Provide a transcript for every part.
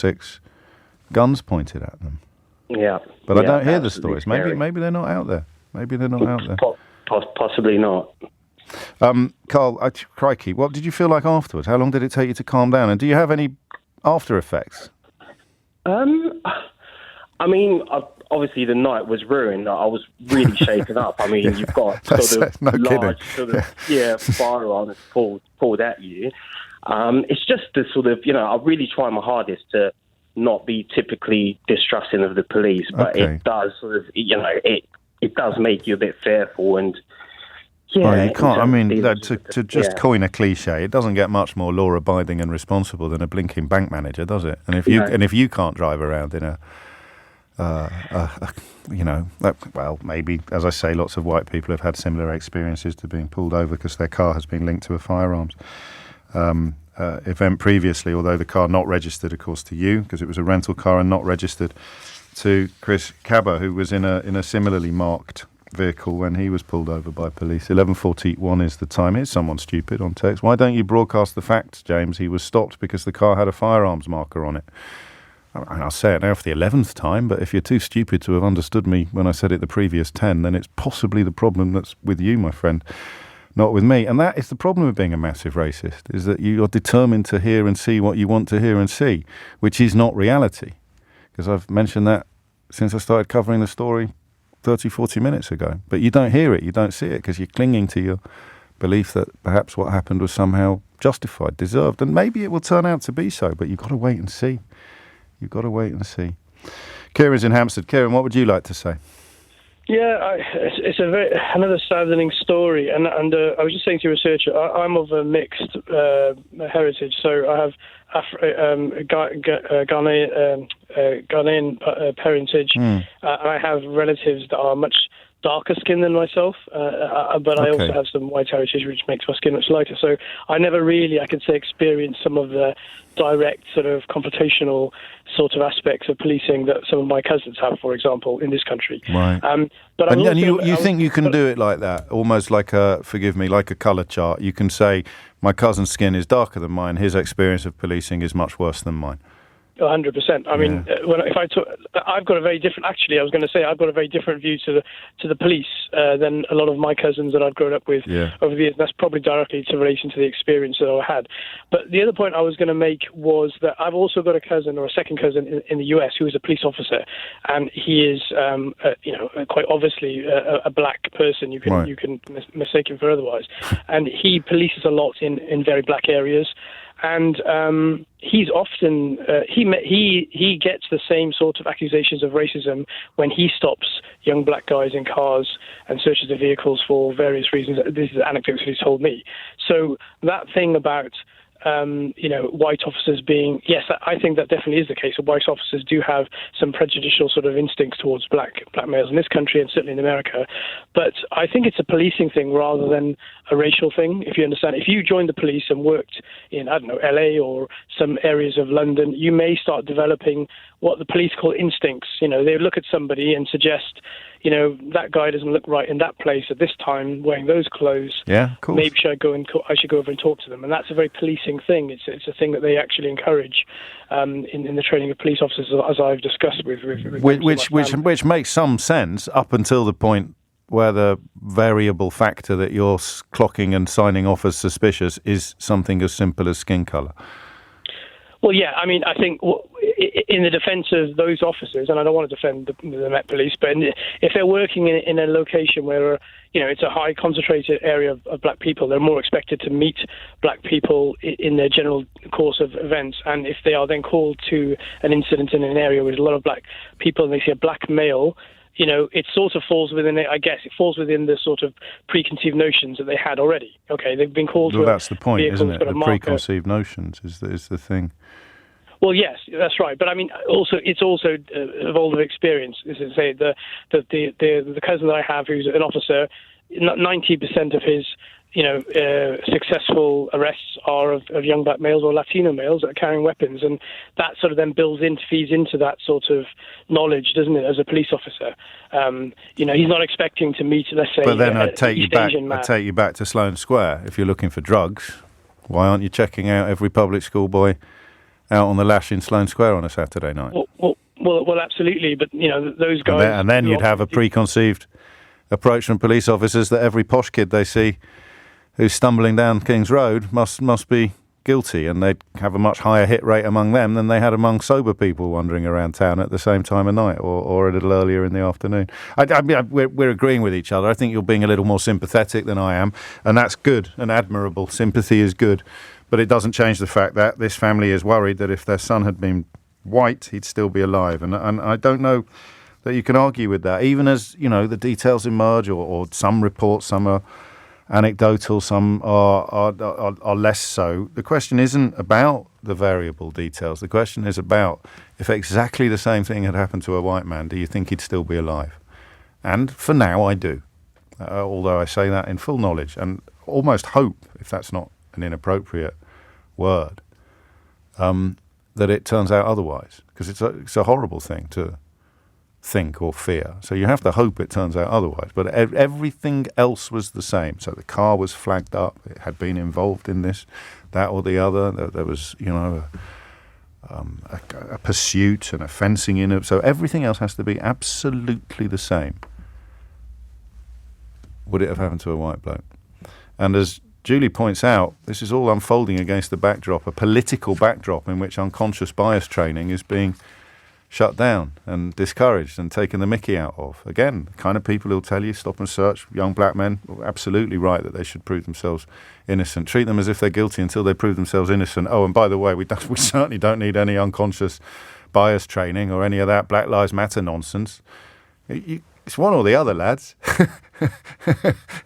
6 guns pointed at them. Yeah. But I don't hear the stories. Scary. Maybe they're not out there. Possibly not. Carl, crikey, what did you feel like afterwards? How long did it take you to calm down? And do you have any after effects? I mean, obviously the night was ruined. I was really shaken up. I mean, you've got sort of large firearms pulled at you. It's just the sort of, I really try my hardest to not be typically distrusting of the police, but it does sort of, it does make you a bit fearful. And you can't. I mean, to just coin a cliche, it doesn't get much more law-abiding and responsible than a blinking bank manager, does it? And if you can't drive around in maybe, as I say, lots of white people have had similar experiences to being pulled over because their car has been linked to a firearms event previously, although the car not registered, of course, to you, because it was a rental car, and not registered to Chris Cabba, who was in a similarly marked vehicle when he was pulled over by police. 11:41 is the time. Here's someone stupid on text. Why don't you broadcast the facts, James? He was stopped because the car had a firearms marker on it. And I'll say it now for the 11th time, but if you're too stupid to have understood me when I said it the previous 10, then it's possibly the problem that's with you, my friend, not with me. And that is the problem with being a massive racist, is that you are determined to hear and see what you want to hear and see, which is not reality. Because I've mentioned that since I started covering the story 30, 40 minutes ago. But you don't hear it, you don't see it, because you're clinging to your belief that perhaps what happened was somehow justified, deserved. And maybe it will turn out to be so, but you've got to wait and see. You've got to wait and see. Kieran's in Hampstead. Kieran, what would you like to say? Yeah, it's another saddening story, and I was just saying to your researcher, I'm of a mixed heritage, so I have Ghanaian parentage, and I have relatives that are much darker skin than myself, but I also have some white heritage, which makes my skin much lighter. So I never really, I could say, experienced some of the direct sort of confrontational sort of aspects of policing that some of my cousins have, for example, in this country. Right. But you think you can do it like that, almost like like a colour chart. You can say, my cousin's skin is darker than mine, his experience of policing is much worse than mine. 100%. I mean, I've got a very different. Actually, I was going to say I've got a very different view to the police than a lot of my cousins that I've grown up with over the years. That's probably directly in relation to the experience that I had. But the other point I was going to make was that I've also got a cousin or a second cousin in the US who is a police officer, and he is, quite obviously a black person. You can mistake him for otherwise, and he polices a lot in very black areas. And he's often he gets the same sort of accusations of racism when he stops young black guys in cars and searches their vehicles for various reasons. This is anecdotes he's told me. So that thing about white officers being, yes, I think that definitely is the case. White officers do have some prejudicial sort of instincts towards black males in this country and certainly in America. But I think it's a policing thing rather than a racial thing, if you understand. If you joined the police and worked in, I don't know, LA or some areas of London, you may start developing what the police call instincts. They look at somebody and suggest, that guy doesn't look right in that place at this time, wearing those clothes. Yeah, cool. Maybe I should go over and talk to them. And that's a very policing thing. It's a thing that they actually encourage in the training of police officers, as I've discussed with which makes some sense up until the point where the variable factor that you're clocking and signing off as suspicious is something as simple as skin colour. Well, yeah, I mean, I think in the defence of those officers, and I don't want to defend the Met Police, but if they're working in a location where, it's a high concentrated area of black people, they're more expected to meet black people in their general course of events. And if they are then called to an incident in an area with a lot of black people and they see a black male, it sort of falls within it. I guess it falls within the sort of preconceived notions that they had already. Okay, they've been called. Well, that's the point, isn't it? The preconceived notions is the thing. Well, yes, that's right. But I mean, it's also evolved experience. As I say, the cousin that I have, who's an officer, 90% of his successful arrests are of young black males or Latino males that are carrying weapons, and that sort of then feeds into that sort of knowledge, doesn't it? As a police officer, he's not expecting to meet, let's say, but then I'd take you back to Sloane Square. If you're looking for drugs, why aren't you checking out every public school boy out on the lash in Sloane Square on a Saturday night. Well, absolutely. But, those guys... And then you'd have a preconceived approach from police officers that every posh kid they see who's stumbling down King's Road must be guilty, and they'd have a much higher hit rate among them than they had among sober people wandering around town at the same time of night or a little earlier in the afternoon. We're agreeing with each other. I think you're being a little more sympathetic than I am, and that's good and admirable. Sympathy is good, but it doesn't change the fact that this family is worried that if their son had been white, he'd still be alive. And I don't know that you can argue with that, even as, the details emerge, or some reports, some are anecdotal, some are less so. The question isn't about the variable details. The question is about, if exactly the same thing had happened to a white man, do you think he'd still be alive? And for now, I do. Although I say that in full knowledge and almost hope, if that's not an inappropriate word, that it turns out otherwise. Because it's a horrible thing to think or fear. So you have to hope it turns out otherwise. But everything else was the same. So the car was flagged up. It had been involved in this, that or the other. There was, a pursuit and a fencing in it. So everything else has to be absolutely the same. Would it have happened to a white bloke? And as Julie points out, this is all unfolding against the backdrop, a political backdrop in which unconscious bias training is being shut down and discouraged and taken the mickey out of. Again, the kind of people who'll tell you, stop and search, young black men, absolutely right that they should prove themselves innocent. Treat them as if they're guilty until they prove themselves innocent. Oh, and by the way, we certainly don't need any unconscious bias training or any of that Black Lives Matter nonsense. It's one or the other, lads.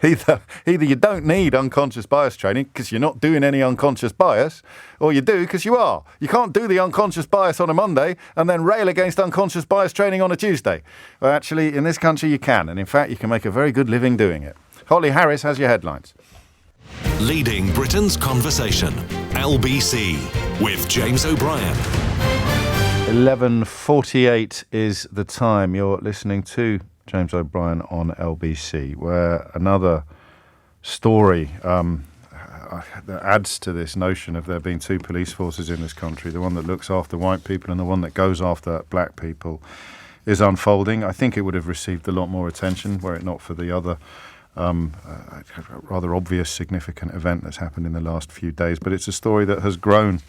Either you don't need unconscious bias training because you're not doing any unconscious bias, or you do because you are. You can't do the unconscious bias on a Monday and then rail against unconscious bias training on a Tuesday. Well, actually, in this country you can, and in fact you can make a very good living doing it. Holly Harris has your headlines. Leading Britain's conversation, LBC, with James O'Brien. 11:48 is the time. You're listening to James O'Brien on LBC, where another story that adds to this notion of there being two police forces in this country, the one that looks after white people and the one that goes after black people, is unfolding. I think it would have received a lot more attention were it not for the other rather obvious significant event that's happened in the last few days. But it's a story that has grown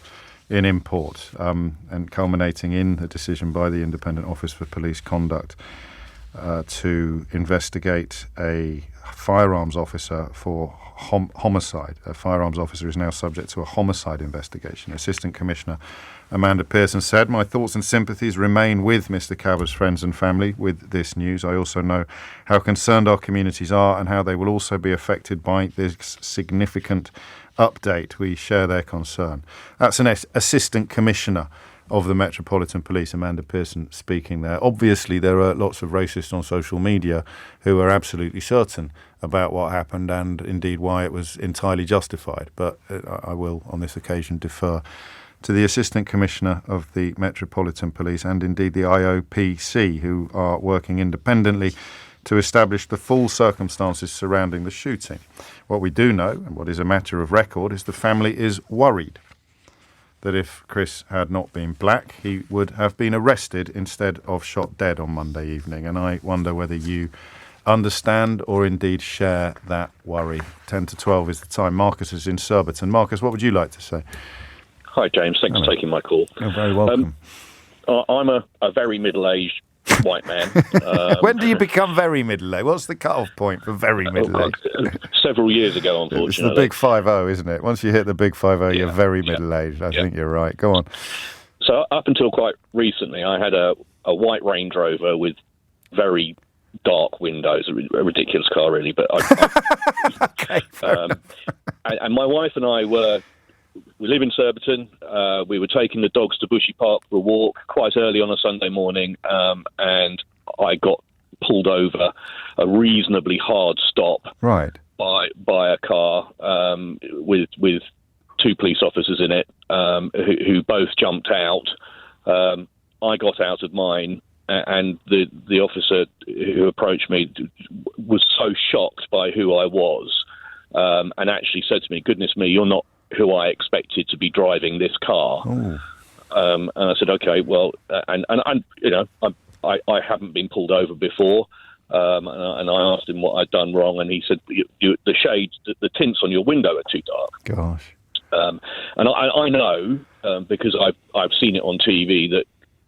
in import and culminating in a decision by the Independent Office for Police Conduct to investigate a firearms officer for homicide. A firearms officer is now subject to a homicide investigation. Assistant Commissioner Amanda Pearson said, "My thoughts and sympathies remain with Mr. Cabot's friends and family with this news. I also know how concerned our communities are and how they will also be affected by this significant update. We share their concern." That's an Assistant Commissioner of the Metropolitan Police, Amanda Pearson, speaking there. Obviously, there are lots of racists on social media who are absolutely certain about what happened and indeed why it was entirely justified. But I will, on this occasion, defer to the Assistant Commissioner of the Metropolitan Police and indeed the IOPC, who are working independently to establish the full circumstances surrounding the shooting. What we do know, and what is a matter of record, is the family is worried that if Chris had not been black, he would have been arrested instead of shot dead on Monday evening. And I wonder whether you understand or indeed share that worry. 10 to 12 is the time. Marcus is in Surbiton. Marcus, what would you like to say? Hi, James. Thanks for taking my call. You're very welcome. I'm a very middle-aged white man. When do you become very middle-aged? What's the cut-off point for very middle-aged? Several years ago, unfortunately. It's the big 50, isn't it? Once you hit the big 50, you're very middle-aged. I think you're right. Go on. So up until quite recently, I had a white Range Rover with very dark windows. A ridiculous car, really. But okay, and my wife and I we live in Surbiton. We were taking the dogs to Bushy Park for a walk quite early on a Sunday morning, and I got pulled over a reasonably hard stop by a car with two police officers in it who both jumped out. I got out of mine, and the officer who approached me was so shocked by who I was and actually said to me, "Goodness me, you're not who I expected to be driving this car." And I said, okay, well, and you know, I haven't been pulled over before. And I asked him what I'd done wrong, and he said, the shades, the tints on your window are too dark. Gosh. And I know, because I've seen it on TV, that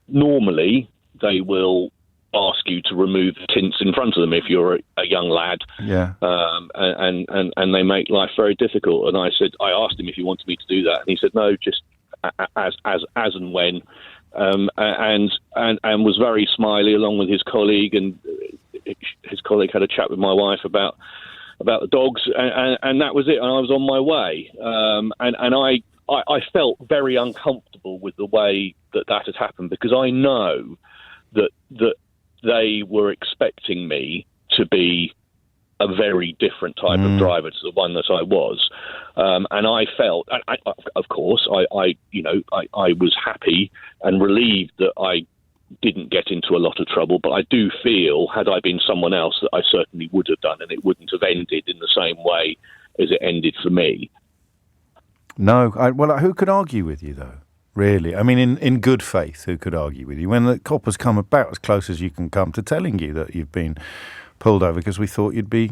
normally they will ask you to remove the tints in front of them if you're a young lad. Yeah. And they make life very difficult. And I asked him if he wanted me to do that, and he said, no, just as and when. And was very smiley along with his colleague, and his colleague had a chat with my wife about the dogs, and that was it. And I was on my way, and I felt very uncomfortable with the way that had happened, because I know that they were expecting me to be a very different type of driver to the one that I was, and I felt, of course, I was happy and relieved that I didn't get into a lot of trouble, but I do feel, had I been someone else, that I certainly would have done, and it wouldn't have ended in the same way as it ended for me. No, well, who could argue with you, though? Really? I mean, in good faith, who could argue with you? When the coppers come about as close as you can come to telling you that you've been pulled over because we thought you'd be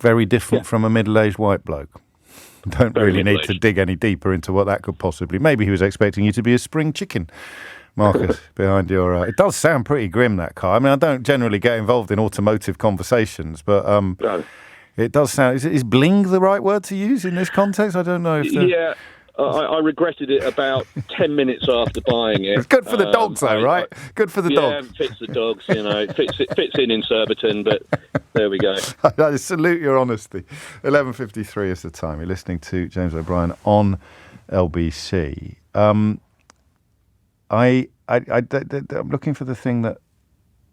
very different from a middle-aged white bloke. Don't really need to dig any deeper into what that could possibly... Maybe he was expecting you to be a spring chicken, Marcus, behind your... It does sound pretty grim, that car. I mean, I don't generally get involved in automotive conversations, but No. It does sound... Is bling the right word to use in this context? I don't know if... Yeah, I regretted it about 10 minutes after buying it. It's good for the dogs, though, right? Good for the dogs. Yeah, fits the dogs, you know. It fits in Surbiton, but there we go. I salute your honesty. 11:53 is the time. You're listening to James O'Brien on LBC. I'm looking for the thing that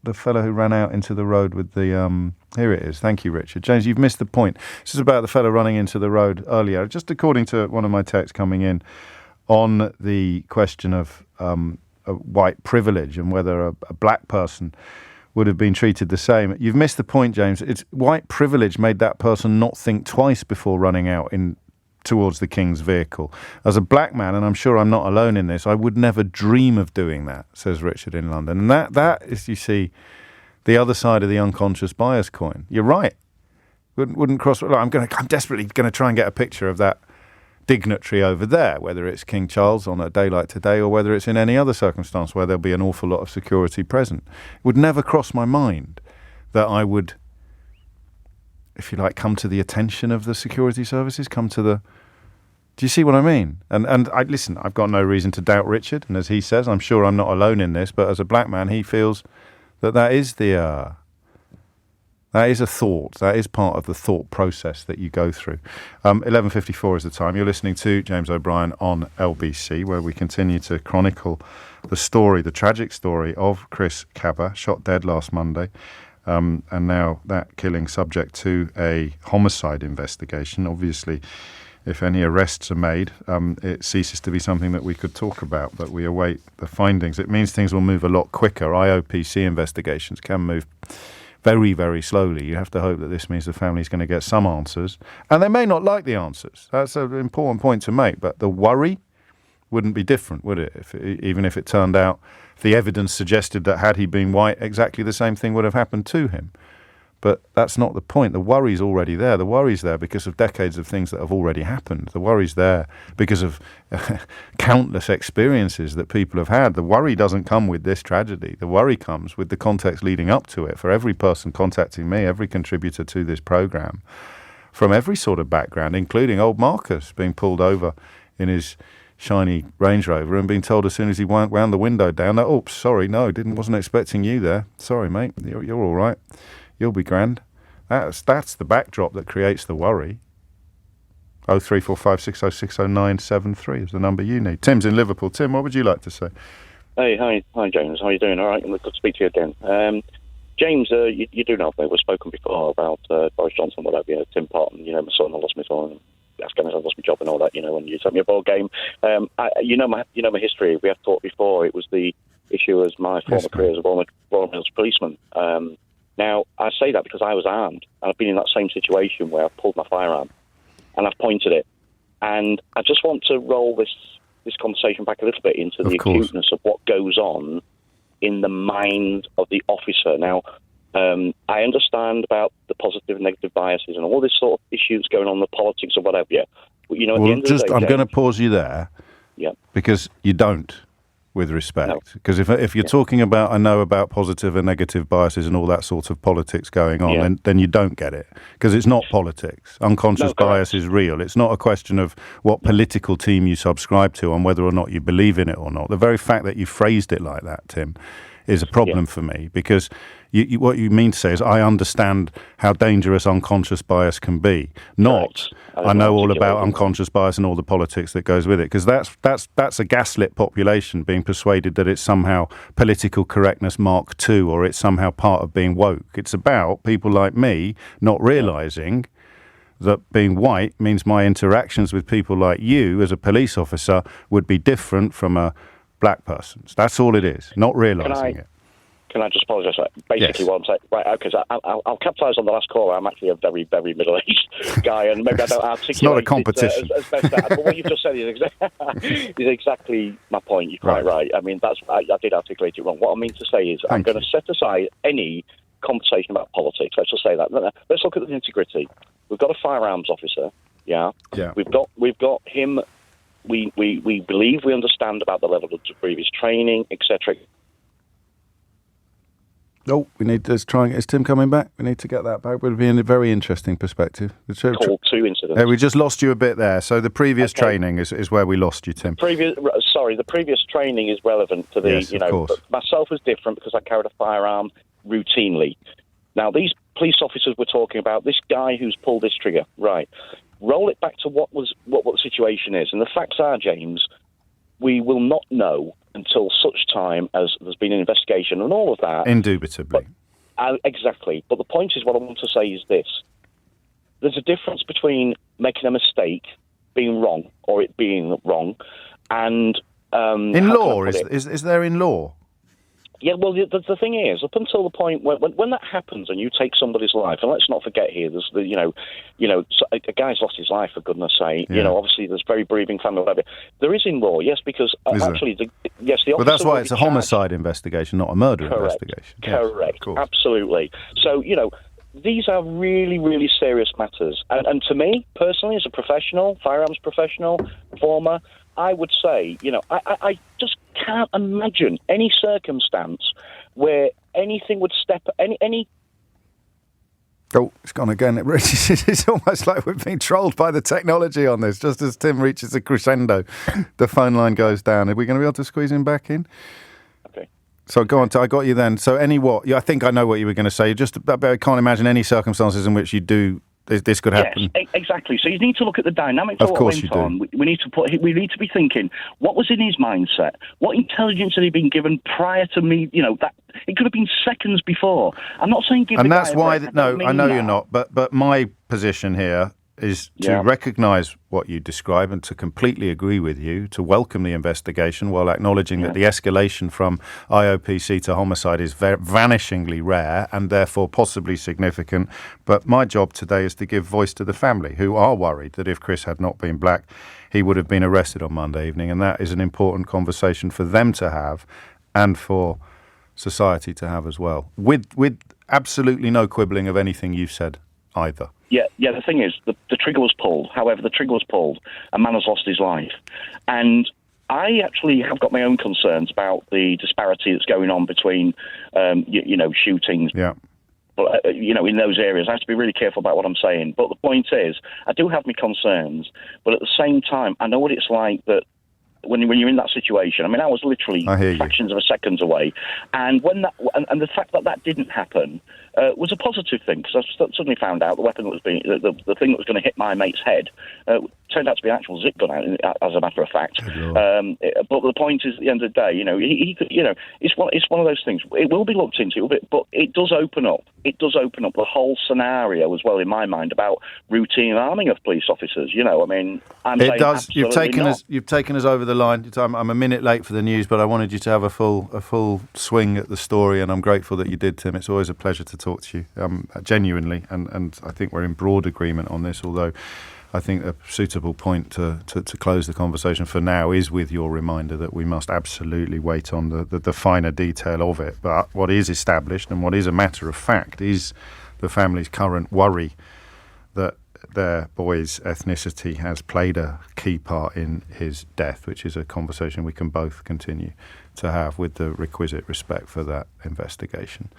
the fellow who ran out into the road with the... Here it is. Thank you, Richard. James, you've missed the point. This is about the fellow running into the road earlier. Just according to one of my texts coming in on the question of white privilege and whether a black person would have been treated the same. You've missed the point, James. It's white privilege made that person not think twice before running out towards the King's vehicle. As a black man, and I'm sure I'm not alone in this, I would never dream of doing that, says Richard in London. And that is, you see, the other side of the unconscious bias coin. You're right. Wouldn't cross... I'm desperately going to try and get a picture of that dignitary over there, whether it's King Charles on a day like today or whether it's in any other circumstance where there'll be an awful lot of security present. It would never cross my mind that I would, if you like, come to the attention of the security services, come to the... Do you see what I mean? And listen, I've got no reason to doubt Richard, and as he says, I'm sure I'm not alone in this, but as a black man, he feels that is a thought. That is part of the thought process that you go through. 11:54 is the time. You're listening to James O'Brien on LBC, where we continue to chronicle the tragic story of Chris Cabba, shot dead last Monday, and now that killing subject to a homicide investigation. Obviously, if any arrests are made, it ceases to be something that we could talk about, but we await the findings. It means things will move a lot quicker. IOPC investigations can move very, very slowly. You have to hope that this means the family's going to get some answers. And they may not like the answers. That's an important point to make. But the worry wouldn't be different, would it? Even if it turned out, if the evidence suggested that had he been white, exactly the same thing would have happened to him. But that's not the point. The worry's already there. The worry's there because of decades of things that have already happened. The worry's there because of countless experiences that people have had. The worry doesn't come with this tragedy. The worry comes with the context leading up to it. For every person contacting me, every contributor to this programme, from every sort of background, including old Marcus being pulled over in his shiny Range Rover and being told as soon as he wound the window down that, oops, sorry, no, wasn't expecting you there. Sorry, mate, you're all right. You'll be grand. That's the backdrop that creates the worry. 03456060973 is the number you need. Tim's in Liverpool. Tim, what would you like to say? Hey, hi, James. How are you doing? All right, good to speak to you again. James, you do know that we've spoken before about Boris Johnson, whatever. Tim Parton. My son, I lost my son. Afghanistan, I lost my job and all that. When you sent me a ball game. My history. We have talked before. It was the issue as my former career as a Royal Mills policeman. Now, I say that because I was armed, and I've been in that same situation where I've pulled my firearm, and I've pointed it. And I just want to roll this this conversation back a little bit into the acuteness of what goes on in the mind of the officer. Now, I understand about the positive and negative biases and all this sort of issues going on, the politics or whatever. Yeah. But, at the end of the day, I'm going to pause you there. Yeah. Because you don't, with respect. Because if you're talking about, I know about positive and negative biases and all that sort of politics going on, then you don't get it. Because it's not politics. Unconscious bias is real. It's not a question of what political team you subscribe to and whether or not you believe in it or not. The very fact that you phrased it like that, Tim, is a problem for me, because what you mean to say is I understand how dangerous unconscious bias can be, not I know all about unconscious bias and all the politics that goes with it, because that's a gaslit population being persuaded that it's somehow political correctness Mark II or it's somehow part of being woke. It's about people like me not realising that being white means my interactions with people like you as a police officer would be different from a black person's. That's all it is, not realising it. Can I just apologise? Basically, what I'm saying, right? Okay, so I'll capitalise on the last caller. I'm actually a very, very middle-aged guy, and maybe I don't articulate. It's not a competition. As best but what you've just said is exactly my point. You're quite right. I mean, I did articulate it wrong. What I mean to say is, I'm going to set aside any conversation about politics. Let's just say that. Let's look at the nitty-gritty. We've got a firearms officer. Yeah. We've got him. We believe we understand about the level of previous training, etc. Oh, we need to try. Is Tim coming back? We need to get that back. It would be a very interesting perspective. Call 2 incidents. We just lost you a bit there. So the previous training is where we lost you, Tim. The previous training is relevant to the. Yes, of course. Myself was different because I carried a firearm routinely. Now these police officers we're talking about, this guy who's pulled this trigger, right? Roll it back to what the situation is, and the facts are, James, we will not know until such time as there's been an investigation and all of that. Indubitably. Exactly. But the point is, what I want to say is this. There's a difference between making a mistake, being wrong, or it being wrong, and... in law? Is there in law? Yeah, well, the thing is, up until the point when that happens and you take somebody's life, and let's not forget here, there's a guy's lost his life, for goodness sake. Yeah. Obviously there's very bereaving family, whatever. There is in law, yes, because the officer. But that's why it's a homicide investigation, not a murder investigation. Correct. Yes, absolutely. So these are really, really serious matters, and to me personally, as a professional, firearms professional, former, I would say, I just can't imagine any circumstance where anything would any. Oh, it's gone again. It's almost like we've been trolled by the technology on this. Just as Tim reaches a crescendo, the phone line goes down. Are we going to be able to squeeze him back in? Okay. So go on. I got you then. So I think I know what you were going to say. I can't imagine any circumstances in which you do. This could happen. Yes, exactly. So you need to look at the dynamics of what went on. We need to be thinking, what was in his mindset? What intelligence had he been given prior to me? That it could have been seconds before. I'm not saying give. And that's why. I know you're not. But my position here is to recognise what you describe and to completely agree with you, to welcome the investigation while acknowledging that the escalation from IOPC to homicide is vanishingly rare and therefore possibly significant. But my job today is to give voice to the family who are worried that if Chris had not been black, he would have been arrested on Monday evening. And that is an important conversation for them to have and for society to have as well, with absolutely no quibbling of anything you've said either. Yeah. The thing is, the trigger was pulled. However, the trigger was pulled. A man has lost his life, and I actually have got my own concerns about the disparity that's going on between, shootings. Yeah. But in those areas, I have to be really careful about what I'm saying. But the point is, I do have my concerns, but at the same time, I know what it's like that. When you're in that situation, I mean, I was literally fractions of a second away, and and the fact that didn't happen was a positive thing, because I suddenly found out the weapon that was the thing that was going to hit my mate's head turned out to be an actual zip gun, as a matter of fact. But the point is, at the end of the day, he could, it's one of those things. It will be looked into, but it does open up. It does open up the whole scenario as well, in my mind, about routine arming of police officers. It does. You've taken us over the line. I'm a minute late for the news, but I wanted you to have a full swing at the story, and I'm grateful that you did, Tim. It's always a pleasure to talk to you, genuinely, and I think we're in broad agreement on this, although I think a suitable point to close the conversation for now is with your reminder that we must absolutely wait on the finer detail of it. But what is established and what is a matter of fact is the family's current worry that their boy's ethnicity has played a key part in his death, which is a conversation we can both continue to have with the requisite respect for that investigation.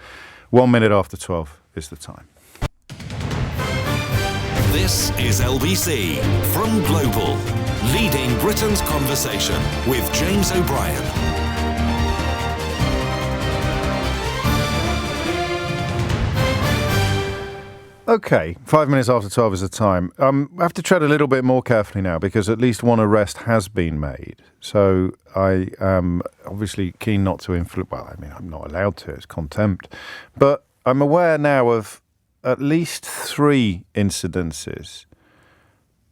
1 minute after 12 is the time. This is LBC from Global, leading Britain's conversation with James O'Brien. Okay, 5 minutes after 12 is the time. I have to tread a little bit more carefully now because at least one arrest has been made. So I am obviously keen not to influence. Well, I mean, I'm not allowed to. It's contempt. But I'm aware now of at least 3 incidences.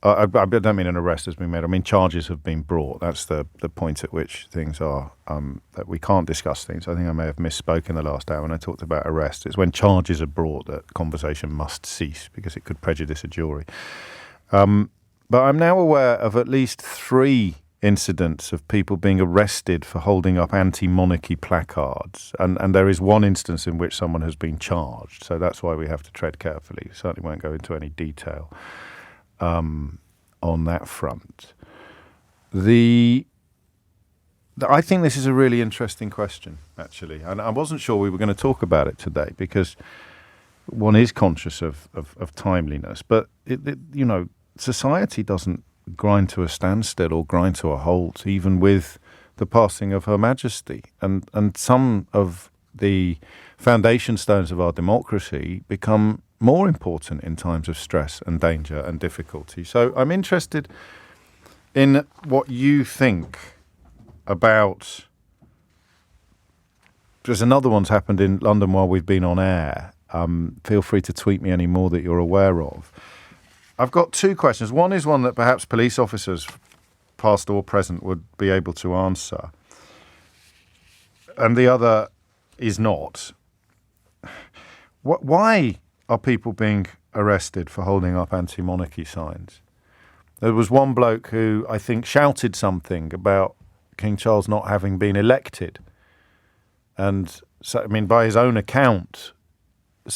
I don't mean an arrest has been made. I mean charges have been brought. That's the point at which things are, that we can't discuss things. I think I may have misspoken the last hour when I talked about arrests. It's when charges are brought that conversation must cease because it could prejudice a jury. But I'm now aware of at least 3 incidents of people being arrested for holding up anti-monarchy placards. And there is one instance in which someone has been charged. So that's why we have to tread carefully. We certainly won't go into any detail on that front. I think this is a really interesting question, actually. And I wasn't sure we were going to talk about it today because one is conscious of timeliness. But, society doesn't grind to a standstill or grind to a halt, even with the passing of Her Majesty. And some of the foundation stones of our democracy become more important in times of stress and danger and difficulty. So I'm interested in what you think about. There's another one's happened in London while we've been on air. Feel free to tweet me any more that you're aware of. I've got 2 questions. One is one that perhaps police officers, past or present, would be able to answer. And the other is not. Why are people being arrested for holding up anti-monarchy signs? There was one bloke who, I think, shouted something about King Charles not having been elected. And, so, I mean, by his own account,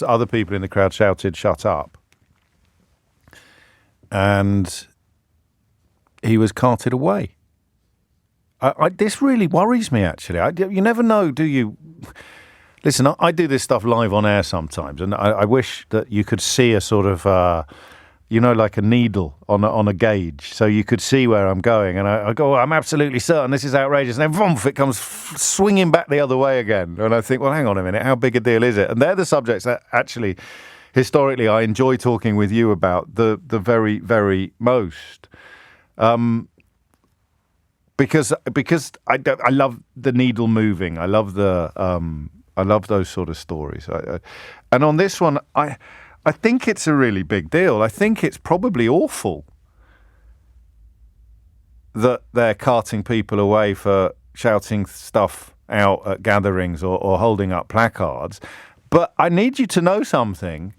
other people in the crowd shouted, "Shut up." And he was carted away. This really worries me, actually. You never know, do you? Listen, I do this stuff live on air sometimes, and I wish that you could see a sort of, like a needle on a gauge, so you could see where I'm going. And I go, I'm absolutely certain this is outrageous. And then, it comes swinging back the other way again. And I think, well, hang on a minute, how big a deal is it? And they're the subjects that actually, historically, I enjoy talking with you about the very, very most. Because I love the needle moving. I love I love those sort of stories. And on this one, I think it's a really big deal. I think it's probably awful that they're carting people away for shouting stuff out at gatherings or holding up placards. But I need you to know something,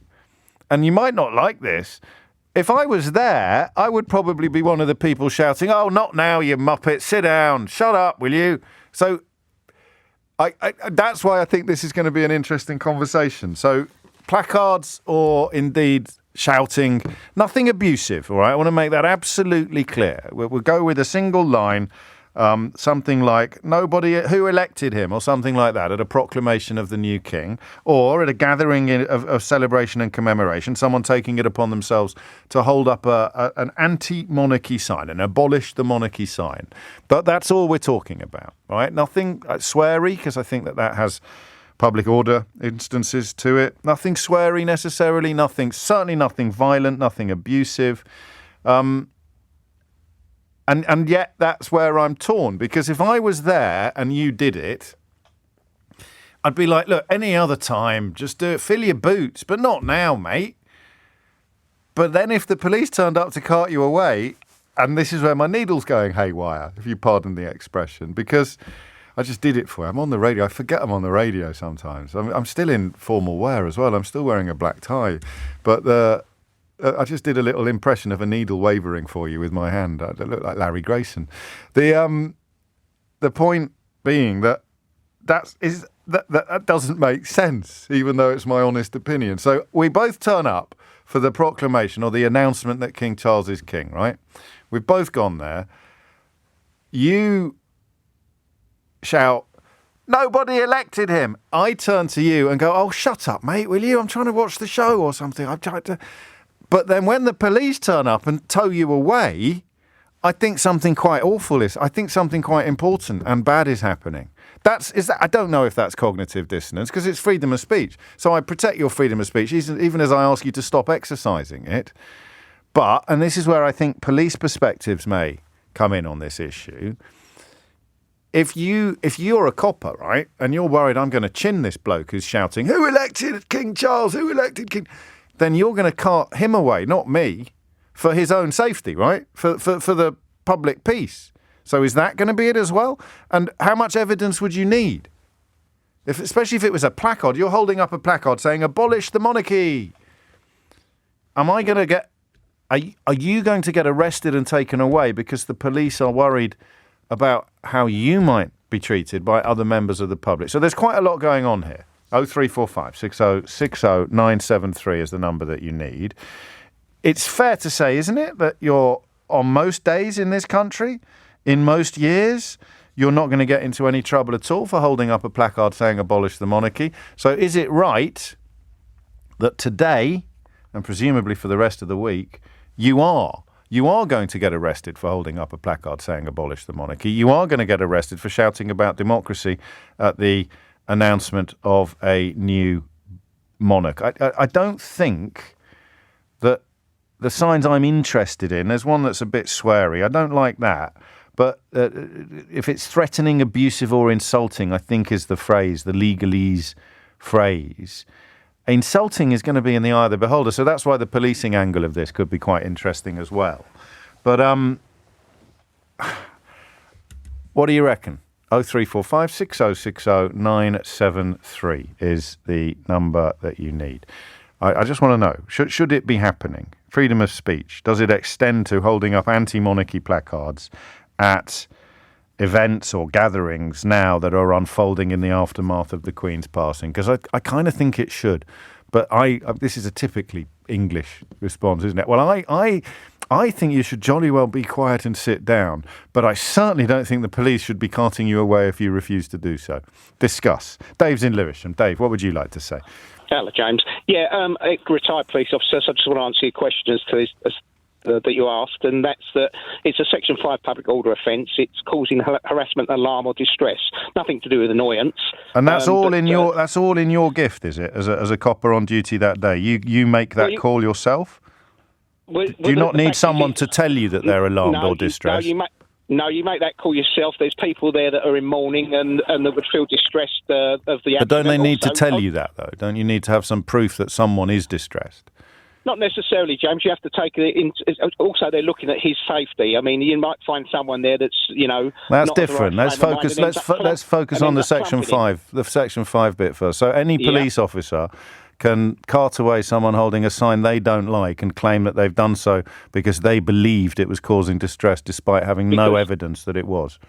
and you might not like this. If I was there, I would probably be one of the people shouting, "Oh, not now, you muppet. Sit down. Shut up, will you?" So that's why I think this is going to be an interesting conversation. So placards or indeed shouting, nothing abusive, all right? I want to make that absolutely clear. We'll go with a single line, something like, "Nobody who elected him," or something like that, at a proclamation of the new king, or at a gathering of celebration and commemoration, someone taking it upon themselves to hold up an anti-monarchy sign, an abolish the monarchy sign. But that's all we're talking about, right? Nothing sweary, because I think that has public order instances to it. Nothing sweary necessarily, certainly nothing violent, nothing abusive. And yet that's where I'm torn, because if I was there and you did it, I'd be like, look, any other time, just do it, fill your boots, but not now, mate. But then if the police turned up to cart you away, and this is where my needle's going haywire, if you pardon the expression, because I just did it for you. I'm on the radio. I forget I'm on the radio sometimes. I'm still in formal wear as well. I'm still wearing a black tie. But I just did a little impression of a needle wavering for you with my hand. I look like Larry Grayson. The point being that that doesn't make sense, even though it's my honest opinion. So we both turn up for the proclamation or the announcement that King Charles is king, right? We've both gone there. You shout, "Nobody elected him." I turn to you and go, "Oh, shut up, mate, will you? I'm trying to watch the show or something. I'm trying to..." But then when the police turn up and tow you away, I think something quite awful is. I think something quite important and bad is happening. I don't know if that's cognitive dissonance because it's freedom of speech. So I protect your freedom of speech even as I ask you to stop exercising it. But, and this is where I think police perspectives may come in on this issue. If you're a copper, right, and you're worried I'm going to chin this bloke who's shouting, "Who elected King Charles? Who elected King?" Then you're going to cart him away, not me, for his own safety, right? For the public peace. So is that going to be it as well? And how much evidence would you need? Especially if it was a placard. You're holding up a placard saying, "Abolish the monarchy." Are you going to get arrested and taken away because the police are worried about how you might be treated by other members of the public? So there's quite a lot going on here. 0345 60 60 973 is the number that you need. It's fair to say, isn't it, that you're on most days in this country, in most years, you're not going to get into any trouble at all for holding up a placard saying "Abolish the monarchy." So is it right that today, and presumably for the rest of the week, you are going to get arrested for holding up a placard saying "Abolish the monarchy"? You are going to get arrested for shouting about democracy at the announcement of a new monarch. I don't think that the signs I'm interested in, there's one that's a bit sweary. I don't like that. But if it's threatening, abusive or insulting, I think is the phrase, the legalese phrase. Insulting is going to be in the eye of the beholder. So that's why the policing angle of this could be quite interesting as well. But what do you reckon? 0345 60 60 973 is the number that you need. I just want to know, should it be happening? Freedom of speech, does it extend to holding up anti-monarchy placards at events or gatherings now that are unfolding in the aftermath of the Queen's passing? Because I kind of think it should. But this is a typically English response, isn't it? Well, I think you should jolly well be quiet and sit down, but I certainly don't think the police should be carting you away if you refuse to do so. Discuss. Dave's in Lewisham. Dave, what would you like to say? Hello, James. Yeah, a retired police officer, so I just want to answer your questions to this, that you asked, and that's that it's a Section 5 public order offence. It's causing harassment, alarm or distress. Nothing to do with annoyance. And that's all in your gift, is it? As a copper on duty that day, you make that call yourself? Do you not need someone to tell you that they're alarmed or distressed? No, you make that call yourself. There's people there that are in mourning and that would feel distressed of the accident. But don't they need to tell you that, though? Don't you need to have some proof that someone is distressed? Not necessarily, James. You have to take it in. Also, they're looking at his safety. I mean, you might find someone there that's, That's different. Let's focus on the Section 5 bit first. So any police officer can cart away someone holding a sign they don't like and claim that they've done so because they believed it was causing distress despite having no evidence that it was.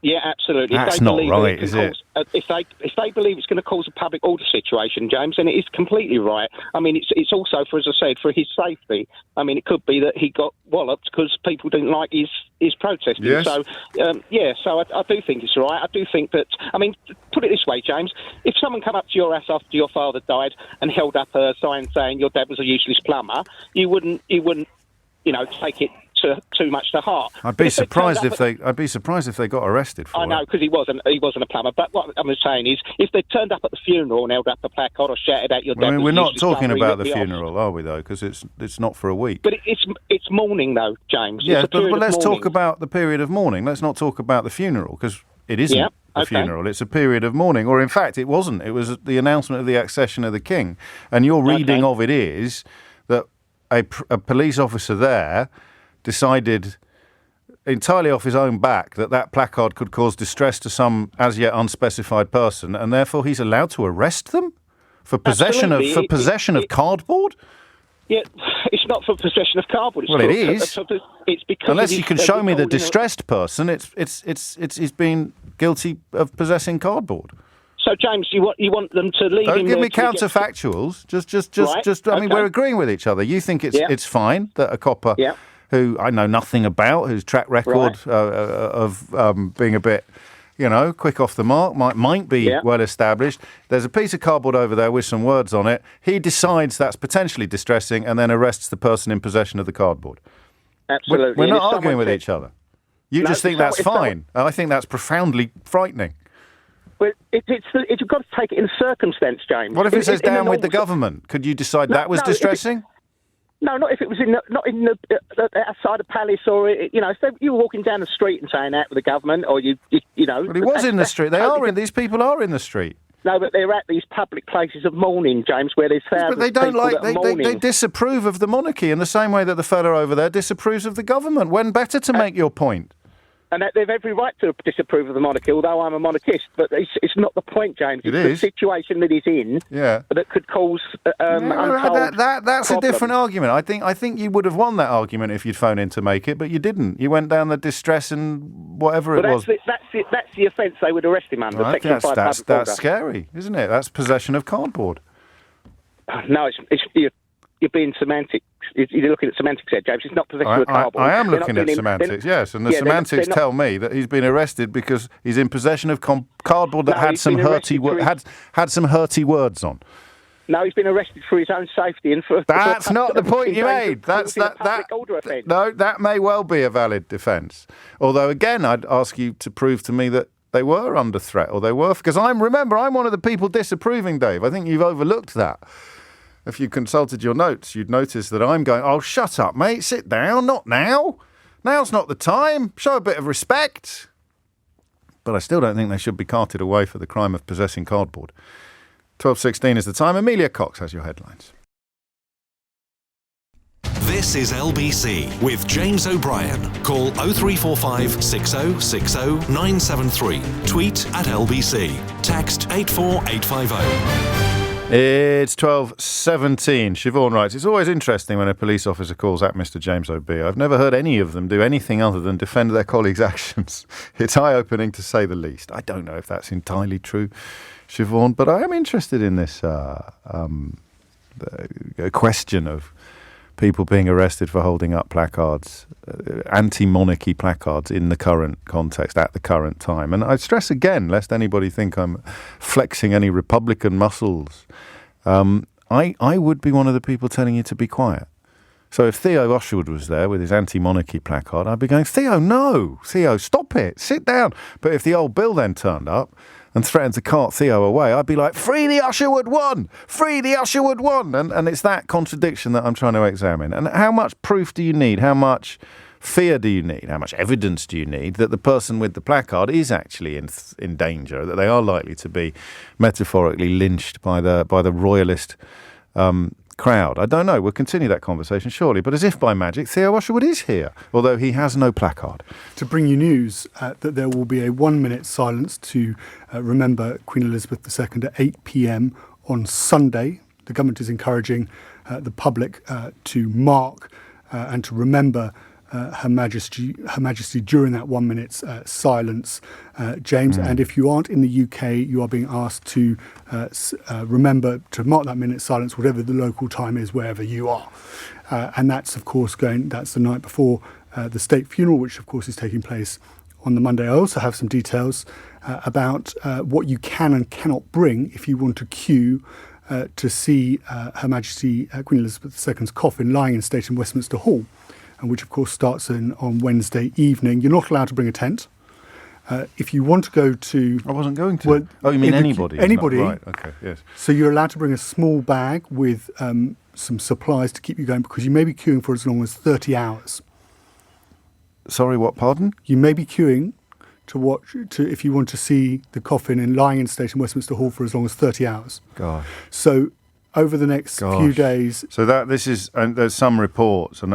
Yeah, absolutely. That's not right, is it? If they believe it's going to cause a public order situation, James, then it is completely right. I mean, it's also, as I said, for his safety. I mean, it could be that he got walloped because people didn't like his protesting. Yes. So, so I do think it's right. I do think that, I mean, put it this way, James, if someone come up to your house after your father died and held up a sign saying your dad was a useless plumber, you wouldn't take it too much to heart. I'd be surprised if they got arrested for it. I know, because he wasn't a plumber. But what I'm saying is, if they turned up at the funeral and held up a placard or shouted at your dad, we're not talking about the funeral, are we? Though, because it's not for a week. But it's mourning, though, James. Yeah, but let's talk about the period of mourning. Let's not talk about the funeral because it isn't a funeral. It's a period of mourning, or in fact, it wasn't. It was the announcement of the accession of the king, and your reading of it is that a police officer there decided entirely off his own back that placard could cause distress to some as yet unspecified person, and therefore he's allowed to arrest them for possession of cardboard. Yeah, it's not for possession of cardboard. Well, it is. It's because unless you can show me the distressed person, he's been guilty of possessing cardboard. So, James, you want them to leave him? Don't give me counterfactuals. Just. I mean, we're agreeing with each other. You think it's fine that a copper who I know nothing about, whose track record of being a bit, quick off the mark, might be well established. There's a piece of cardboard over there with some words on it. He decides that's potentially distressing and then arrests the person in possession of the cardboard. Absolutely. We're not arguing with each other. You just think that's fine. I think that's profoundly frightening. Well, you've got to take it in circumstance, James. What if it says down with the government? Could you decide that was distressing? No, not if it was not in the outside a palace or if you were walking down the street and saying that with the government or you know. But he was in the street. These people are in the street. No, but they're at these public places of mourning, James, where there's thousands of people that are mourning. They disapprove of the monarchy in the same way that the fella over there disapproves of the government. When better to make your point? And they've every right to disapprove of the monarchy, although I'm a monarchist. But it's not the point, James. It's the situation that he's in that could cause untold That's a different argument. I think you would have won that argument if you'd phoned in to make it, but you didn't. You went down the distress and whatever it was. That's the offence they would arrest him under. Section 5 that's scary, isn't it? That's possession of cardboard. No, you're being semantic. You're looking at semantics here, James. It's not possession of cardboard. I am looking at semantics, yes. And the semantics tell me that he's been arrested because he's in possession of cardboard that had some hurty words on. No, he's been arrested for his own safety and for. That's not the point you made. No, that may well be a valid defence. Although again, I'd ask you to prove to me that they were under threat, or they were, because I'm one of the people disapproving, Dave. I think you've overlooked that. If you consulted your notes, you'd notice that I'm going, oh, shut up, mate, sit down, not now. Now's not the time. Show a bit of respect. But I still don't think they should be carted away for the crime of possessing cardboard. 12:16 is the time. Amelia Cox has your headlines. This is LBC with James O'Brien. Call 0345 6060 973. Tweet at LBC. Text 84850. It's 12:17. Siobhan writes, it's always interesting when a police officer calls out Mr. James O'B. I've never heard any of them do anything other than defend their colleagues' actions. It's eye-opening to say the least. I don't know if that's entirely true, Siobhan, but I am interested in this question of people being arrested for holding up placards, anti-monarchy placards in the current context, at the current time. And I stress again, lest anybody think I'm flexing any Republican muscles, I would be one of the people telling you to be quiet. So if Theo Usherwood was there with his anti-monarchy placard, I'd be going, Theo, no! Theo, stop it! Sit down! But if the old Bill then turned up and threatened to cart Theo away, I'd be like, free the Usherwood one! Free the Usherwood one! And it's that contradiction that I'm trying to examine. And how much proof do you need? How much fear do you need? How much evidence do you need that the person with the placard is actually in danger, that they are likely to be metaphorically lynched by the royalist crowd? I don't know. We'll continue that conversation shortly. But as if by magic, Theo Usherwood is here, although he has no placard. To bring you news that there will be a 1-minute silence to remember Queen Elizabeth II at 8 p.m. on Sunday. The government is encouraging the public to mark and to remember Her Majesty during that 1 minute's silence, James. And if you aren't in the UK, you are being asked to remember to mark that minute's silence, whatever the local time is, wherever you are. And that's, of course, that's the night before the state funeral, which, of course, is taking place on the Monday. I also have some details about what you can and cannot bring if you want to queue to see Her Majesty Queen Elizabeth II's coffin lying in state in Westminster Hall, which of course starts on Wednesday evening. You're not allowed to bring a tent. If you want to go to... I wasn't going to. Well, you mean anybody? Anybody. Right, okay, yes. So you're allowed to bring a small bag with some supplies to keep you going, because you may be queuing for as long as 30 hours. Sorry, what, pardon? You may be queuing if you want to see the coffin lying in state in Westminster Hall for as long as 30 hours. Gosh. So over the next few days... So and there's some reports, and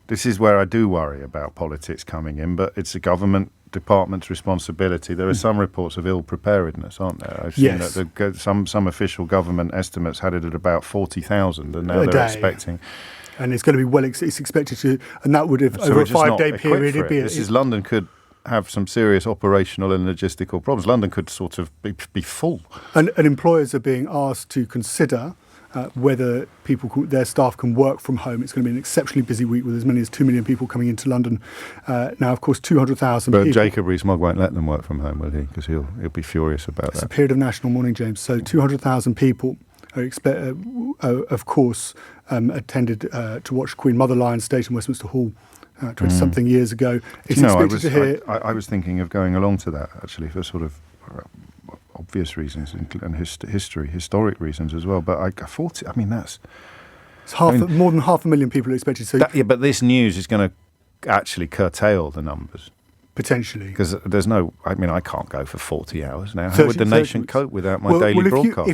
this is where I do worry about politics coming in, but it's a government department's responsibility. There are some reports of ill preparedness, aren't there? I've seen that some official government estimates had it at about 40,000, and now they're expecting. And it's going to be it's expected to, and that would have over a 5-day period. London could have some serious operational and logistical problems. London could sort of be full. And employers are being asked to consider whether their staff can work from home. It's going to be an exceptionally busy week with as many as 2 million people coming into London. Now, of course, 200,000 people. But Jacob Rees-Mogg won't let them work from home, will he? Because he'll be furious about that. It's a period of national mourning, James. So 200,000 people are of course, attended to watch Queen Mother lie on stage in Westminster Hall 20-something years ago. I was thinking of going along to that, actually, for sort of obvious reasons and historic reasons as well. But 40, that's... It's more than 500,000 people are expected. So but this news is going to actually curtail the numbers. Potentially. Because there's I can't go for 40 hours now. How would the nation cope without my daily broadcast?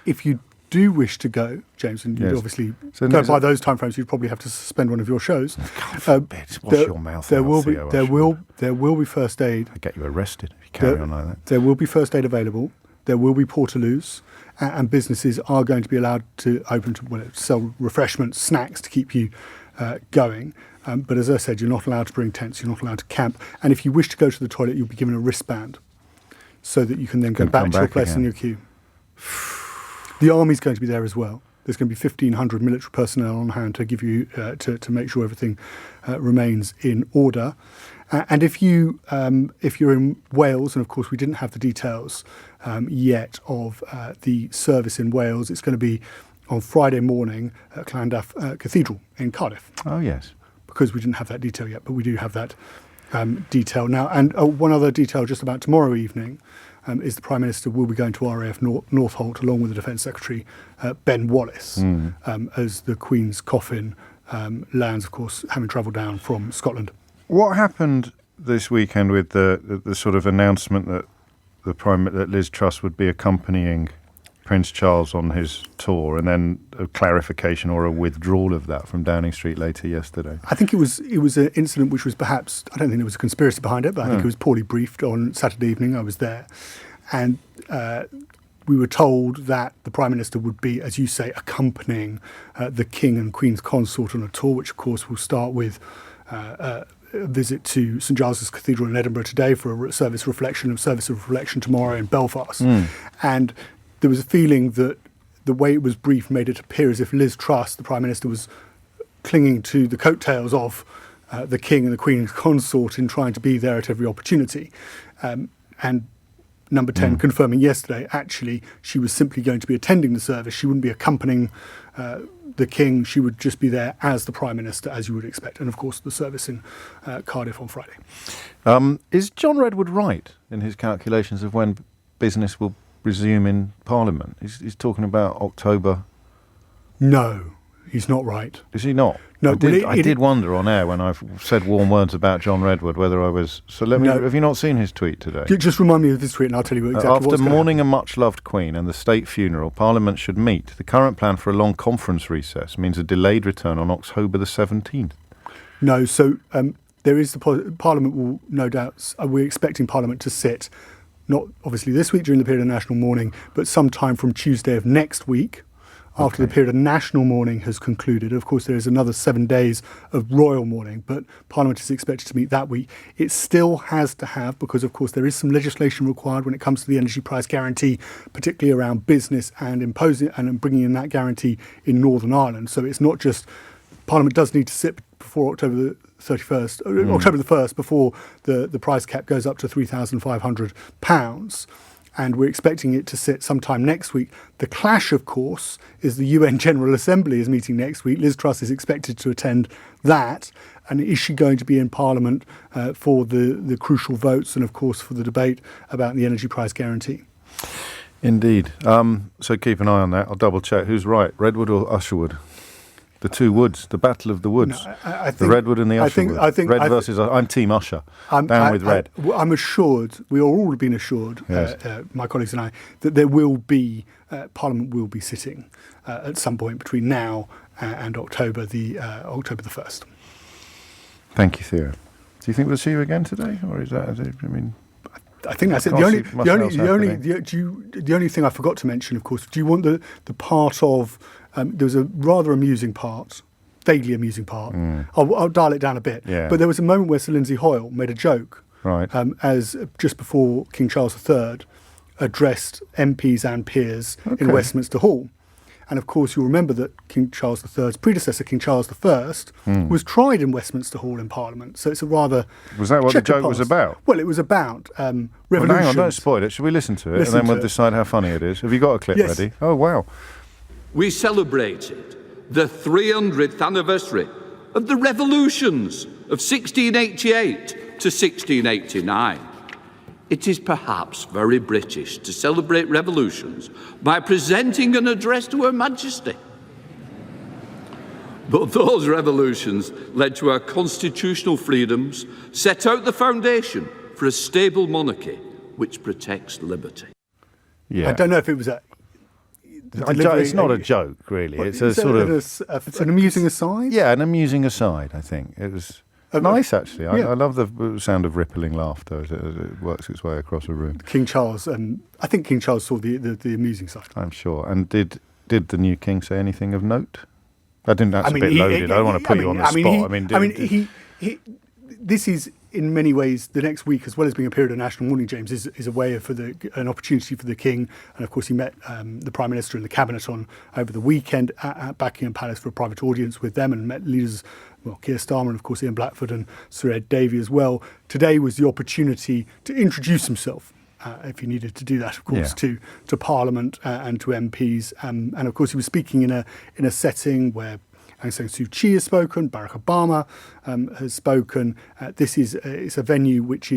If you do wish to go, James, and you'd obviously go by those timeframes, you'd probably have to suspend one of your shows. God forbid. Wash your mouth there out, will be first aid. I'll get you arrested if you carry on like that. There will be first aid available. There will be portaloos, and businesses are going to be allowed to open to sell refreshments, snacks to keep you going. But as I said, you're not allowed to bring tents, you're not allowed to camp. And if you wish to go to the toilet, you'll be given a wristband so that you can then go back to your place in your queue. The army's going to be there as well. There's going to be 1,500 military personnel on hand to give you to make sure everything remains in order. And if you're in Wales, and of course we didn't have the details yet of the service in Wales, it's going to be on Friday morning at Llandaff Cathedral in Cardiff. Oh yes. Because we didn't have that detail yet, but we do have that detail now. And one other detail just about tomorrow evening is the Prime Minister will be going to RAF Northolt along with the Defence Secretary Ben Wallace as the Queen's coffin lands, of course, having travelled down from Scotland. What happened this weekend with the sort of announcement that that Liz Truss would be accompanying Prince Charles on his tour, and then a clarification or a withdrawal of that from Downing Street later yesterday? I think it was an incident which was perhaps, I don't think there was a conspiracy behind it, but I think it was poorly briefed on Saturday evening. I was there, and we were told that the Prime Minister would be, as you say, accompanying the King and Queen's consort on a tour, which of course will start with a visit to St Giles's Cathedral in Edinburgh today for a service of reflection tomorrow in Belfast. And there was a feeling that the way it was briefed made it appear as if Liz Truss, the Prime Minister, was clinging to the coattails of the King and the Queen's consort in trying to be there at every opportunity. And Number 10 confirming yesterday, actually, she was simply going to be attending the service. She wouldn't be accompanying the King. She would just be there as the Prime Minister, as you would expect. And, of course, the service in Cardiff on Friday. Is John Redwood right in his calculations of when business will resume in Parliament? He's talking about October. No, he's not right. Is he not? No, I did wonder on air when I've said warm words about John Redwood whether I was... So have you not seen his tweet today? Just remind me of this tweet and I'll tell you exactly what's going to happen. After mourning a much-loved Queen and the state funeral, Parliament should meet. The current plan for a long conference recess means a delayed return on October the 17th. No, so there is Parliament will no doubt... we're expecting Parliament to sit, not obviously this week during the period of national mourning, but sometime from Tuesday of next week, after the period of national mourning has concluded. Of course, there is another 7 days of royal mourning, but Parliament is expected to meet that week. It still has to have, because, of course, there is some legislation required when it comes to the energy price guarantee, particularly around business and imposing and bringing in that guarantee in Northern Ireland. So it's not just... Parliament does need to sit before October the 31st, October the 1st, before the price cap goes up to £3,500. And we're expecting it to sit sometime next week. The clash, of course, is the UN General Assembly is meeting next week. Liz Truss is expected to attend that. And is she going to be in Parliament for the crucial votes and, of course, for the debate about the energy price guarantee? Indeed. So keep an eye on that. I'll double check. Who's right, Redwood or Usherwood? The two woods, the battle of the woods. No, I think, the Redwood and the Usherwood. Red versus... I'm Team Usher. Down with Red. I'm assured, we are all been assured, yes. My colleagues and I, that there will be, Parliament will be sitting at some point between now and October the 1st. Thank you, Theo. Do you think we'll see you again today, or is that? I mean, I think that's it. The only thing I forgot to mention, of course, do you want the part of there was a rather amusing part, vaguely amusing part. I'll dial it down a bit. Yeah. But there was a moment where Sir Lindsay Hoyle made a joke, right, as just before King Charles III addressed MPs and peers in Westminster Hall. And of course, you'll remember that King Charles III's predecessor, King Charles I, was tried in Westminster Hall in Parliament. So it's a rather... Was that what the joke was about? Well, it was about revolutions. Well, hang on, don't spoil it. Should we listen to it? And then we'll decide how funny it is. Have you got a clip ready? Oh, wow. We celebrated the 300th anniversary of the revolutions of 1688 to 1689. It is perhaps very British to celebrate revolutions by presenting an address to Her Majesty. But those revolutions led to our constitutional freedoms, set out the foundation for a stable monarchy which protects liberty. Yeah. I don't know if it was it's not a joke, really. It's a sort of... an amusing aside? Yeah, an amusing aside, I think. It was... nice, actually. I love the sound of rippling laughter as it works its way across a room. King Charles, I think King Charles saw the amusing side. I'm sure. And did the new king say anything of note? That's a bit loaded. I don't want to put you on the spot. This is in many ways the next week, as well as being a period of national mourning, James, is a way for an opportunity for the king. And of course, he met the Prime Minister and the Cabinet over the weekend at Buckingham Palace for a private audience with them, and met leaders. Well, Keir Starmer and, of course, Ian Blackford and Sir Ed Davey as well. Today was the opportunity to introduce himself, if he needed to do that, of course, to Parliament and to MPs. And, of course, he was speaking in a setting where Aung San Suu Kyi has spoken, Barack Obama has spoken. It's a venue which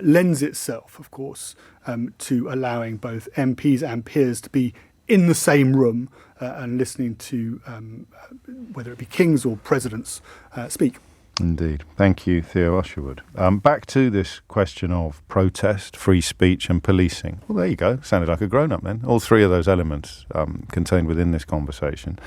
lends itself, of course, to allowing both MPs and peers to be in the same room and listening to whether it be kings or presidents speak. Indeed. Thank you, Theo Usherwood. Back to this question of protest, free speech and policing. Well, there you go. Sounded like a grown-up then. All three of those elements contained within this conversation.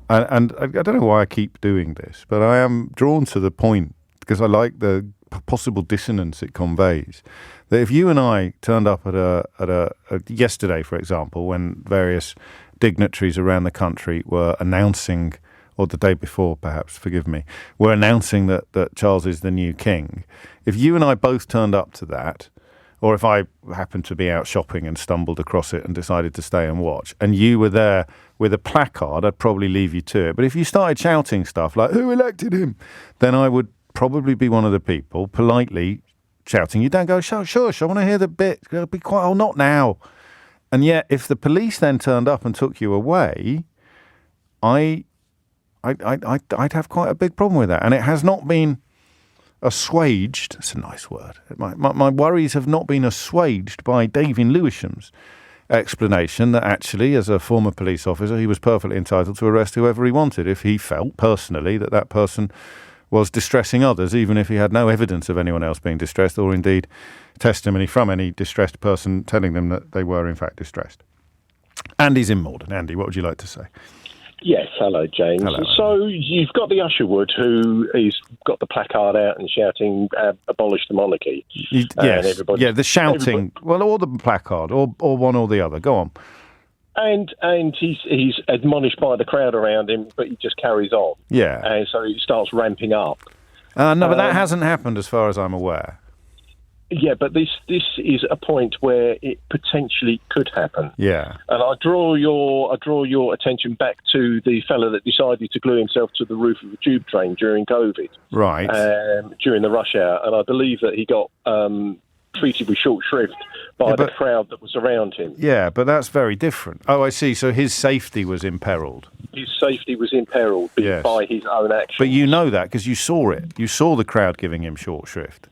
And I don't know why I keep doing this, but I am drawn to the point, because I like the possible dissonance it conveys, that if you and I turned up at a yesterday, for example, when various dignitaries around the country were announcing, or the day before perhaps, forgive me, were announcing that Charles is the new king, if you and I both turned up to that, or if I happened to be out shopping and stumbled across it and decided to stay and watch, and you were there with a placard, I'd probably leave you to it. But if you started shouting stuff like, who elected him? Then I would probably be one of the people politely shouting, you don't go, shush, I want to hear the bit, be quiet, oh, not now. And yet, if the police then turned up and took you away, I'd have quite a big problem with that. And it has not been assuaged, it's a nice word, my worries have not been assuaged by David Lewisham's explanation that actually, as a former police officer, he was perfectly entitled to arrest whoever he wanted if he felt personally that person was distressing others, even if he had no evidence of anyone else being distressed, or indeed testimony from any distressed person telling them that they were in fact distressed. Andy's in Morden. Andy, what would you like to say? Yes, hello, James. Hello. So you've got the Usherwood who has got the placard out and shouting, abolish the monarchy. Yes, the shouting, or the placard, or one or the other. Go on. And he's admonished by the crowd around him, but he just carries on. Yeah. And so he starts ramping up. No, but that hasn't happened as far as I'm aware. Yeah, but this is a point where it potentially could happen. Yeah. And I draw your attention back to the fellow that decided to glue himself to the roof of a tube train during COVID. Right. During the rush hour. And I believe that he got treated with short shrift by the crowd that was around him. Yeah, but that's very different. Oh, I see. So his safety was imperiled. His safety was imperiled by his own actions. But you know that because you saw it. You saw the crowd giving him short shrift.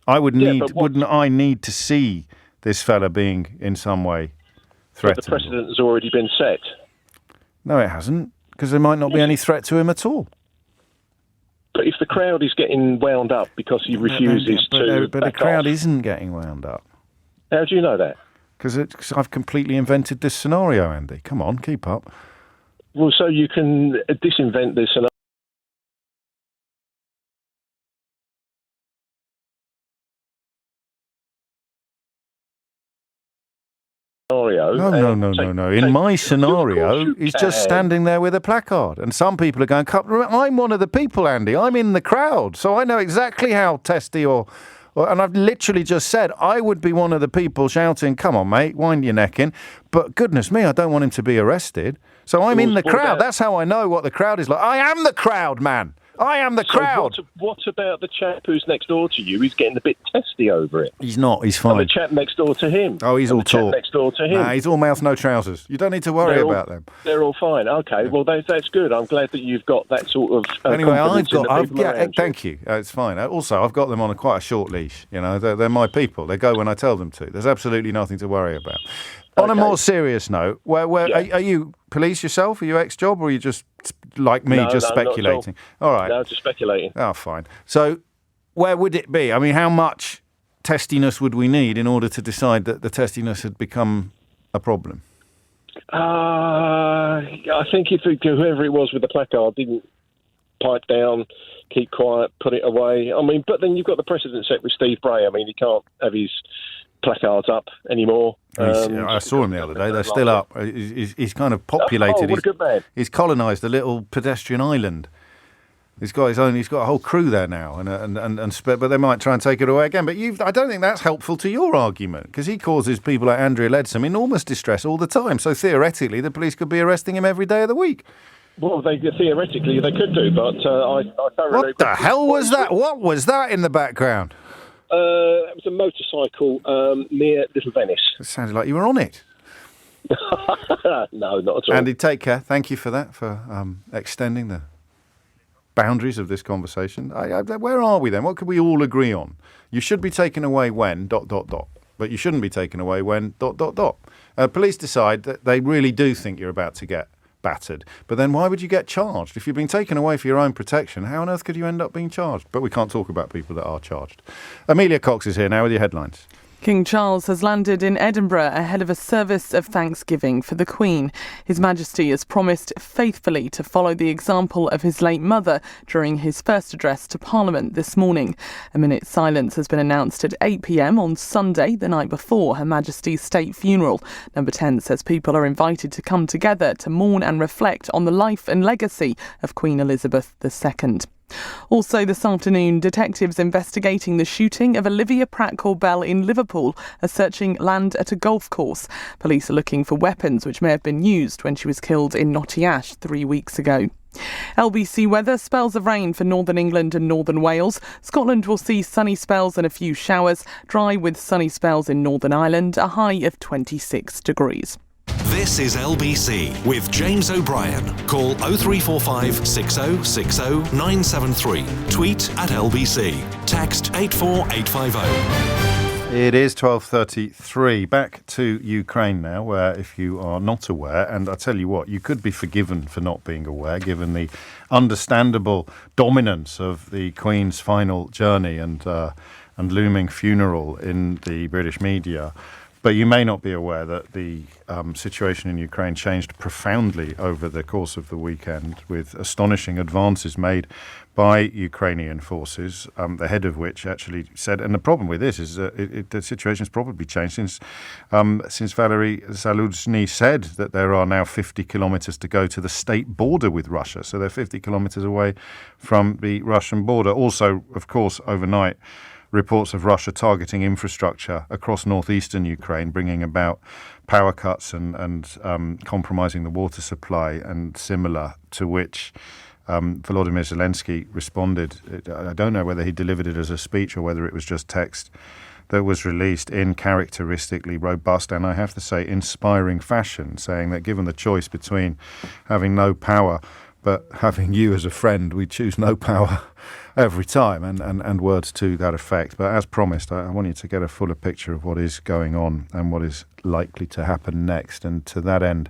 Wouldn't I need to see this fella being in some way threatened? But the precedent has already been set. No, it hasn't, because there might not be any threat to him at all. But if the crowd is getting wound up because he refuses to... But the crowd isn't getting wound up. How do you know that? Because I've completely invented this scenario, Andy. Come on, keep up. Well, so you can disinvent this scenario. scenario. No. In my scenario, he's just standing there with a placard. And some people are going, I'm one of the people, Andy. I'm in the crowd. So I know exactly how testy and I've literally just said I would be one of the people shouting, come on, mate, wind your neck in. But goodness me, I don't want him to be arrested. So I'm in the crowd. That's how I know what the crowd is like. I am the crowd, man. I am the crowd. What about the chap who's next door to you? He's getting a bit testy over it. He's not. He's fine. And the chap next door to him. Oh, he's all talk. Next door to him. Nah, he's all mouth, no trousers. You don't need to worry about them. They're all fine. Okay, well that's good. I'm glad that you've got that sort of. Anyway, thank you. It's fine. Also, I've got them on quite a short leash. You know, they're my people. They go when I tell them to. There's absolutely nothing to worry about. On a more serious note, are you police yourself? Are you ex-job, or are you just like me, just speculating? All right. No, just speculating. Oh, fine. So where would it be? I mean, how much testiness would we need in order to decide that the testiness had become a problem? I think if whoever it was with the placard didn't pipe down, keep quiet, put it away. I mean, but then you've got the precedent set with Steve Bray. I mean, he can't have his placards up anymore. I saw him the other day. They're still up. He's kind of populated. What a good man. He's colonised a little pedestrian island. He's got his own. He's got a whole crew there now, but they might try and take it away again. But I don't think that's helpful to your argument, because he causes people like Andrea Leadsom enormous distress all the time. So theoretically, the police could be arresting him every day of the week. Well, theoretically they could do, but I thoroughly. What the hell was that? What was that in the background? It was a motorcycle near Little Venice. It sounded like you were on it. No, not at all. Andy, take care. Thank you for that, for extending the boundaries of this conversation. Where are we then? What could we all agree on? You should be taken away when ... But you shouldn't be taken away when ... Police decide that they really do think you're about to get battered. But then why would you get charged? If you've been taken away for your own protection, how on earth could you end up being charged? But we can't talk about people that are charged. Amelia Cox is here now with your headlines. King Charles has landed in Edinburgh ahead of a service of thanksgiving for the Queen. His Majesty has promised faithfully to follow the example of his late mother during his first address to Parliament this morning. A minute's silence has been announced at 8 p.m. on Sunday, the night before Her Majesty's state funeral. Number 10 says people are invited to come together to mourn and reflect on the life and legacy of Queen Elizabeth II. Also this afternoon, detectives investigating the shooting of Olivia Pratt-Corbell in Liverpool are searching land at a golf course. Police are looking for weapons which may have been used when she was killed in Knotty 3 weeks ago. LBC weather, spells of rain for northern England and northern Wales. Scotland will see sunny spells and a few showers, dry with sunny spells in Northern Ireland, a high of 26 degrees. This is LBC with James O'Brien. Call 0345 6060 973. Tweet at LBC. Text 84850. It is 12:33. Back to Ukraine now, where if you are not aware, and I tell you what, you could be forgiven for not being aware, given the understandable dominance of the Queen's final journey and looming funeral in the British media. But you may not be aware that the situation in Ukraine changed profoundly over the course of the weekend, with astonishing advances made by Ukrainian forces, the head of which actually said, and the problem with this is the situation has probably changed since Valery Zaluzhny said that there are now 50 kilometers to go to the state border with Russia. So they're 50 kilometers away from the Russian border. Also, of course, overnight, reports of Russia targeting infrastructure across northeastern Ukraine, bringing about power cuts and compromising the water supply, and similar, to which Volodymyr Zelensky responded. I don't know whether he delivered it as a speech or whether it was just text that was released in characteristically robust and, I have to say, inspiring fashion, saying that given the choice between having no power but having you as a friend, we choose no power every time, and words to that effect. But as promised, I want you to get a fuller picture of what is going on and what is likely to happen next. And to that end,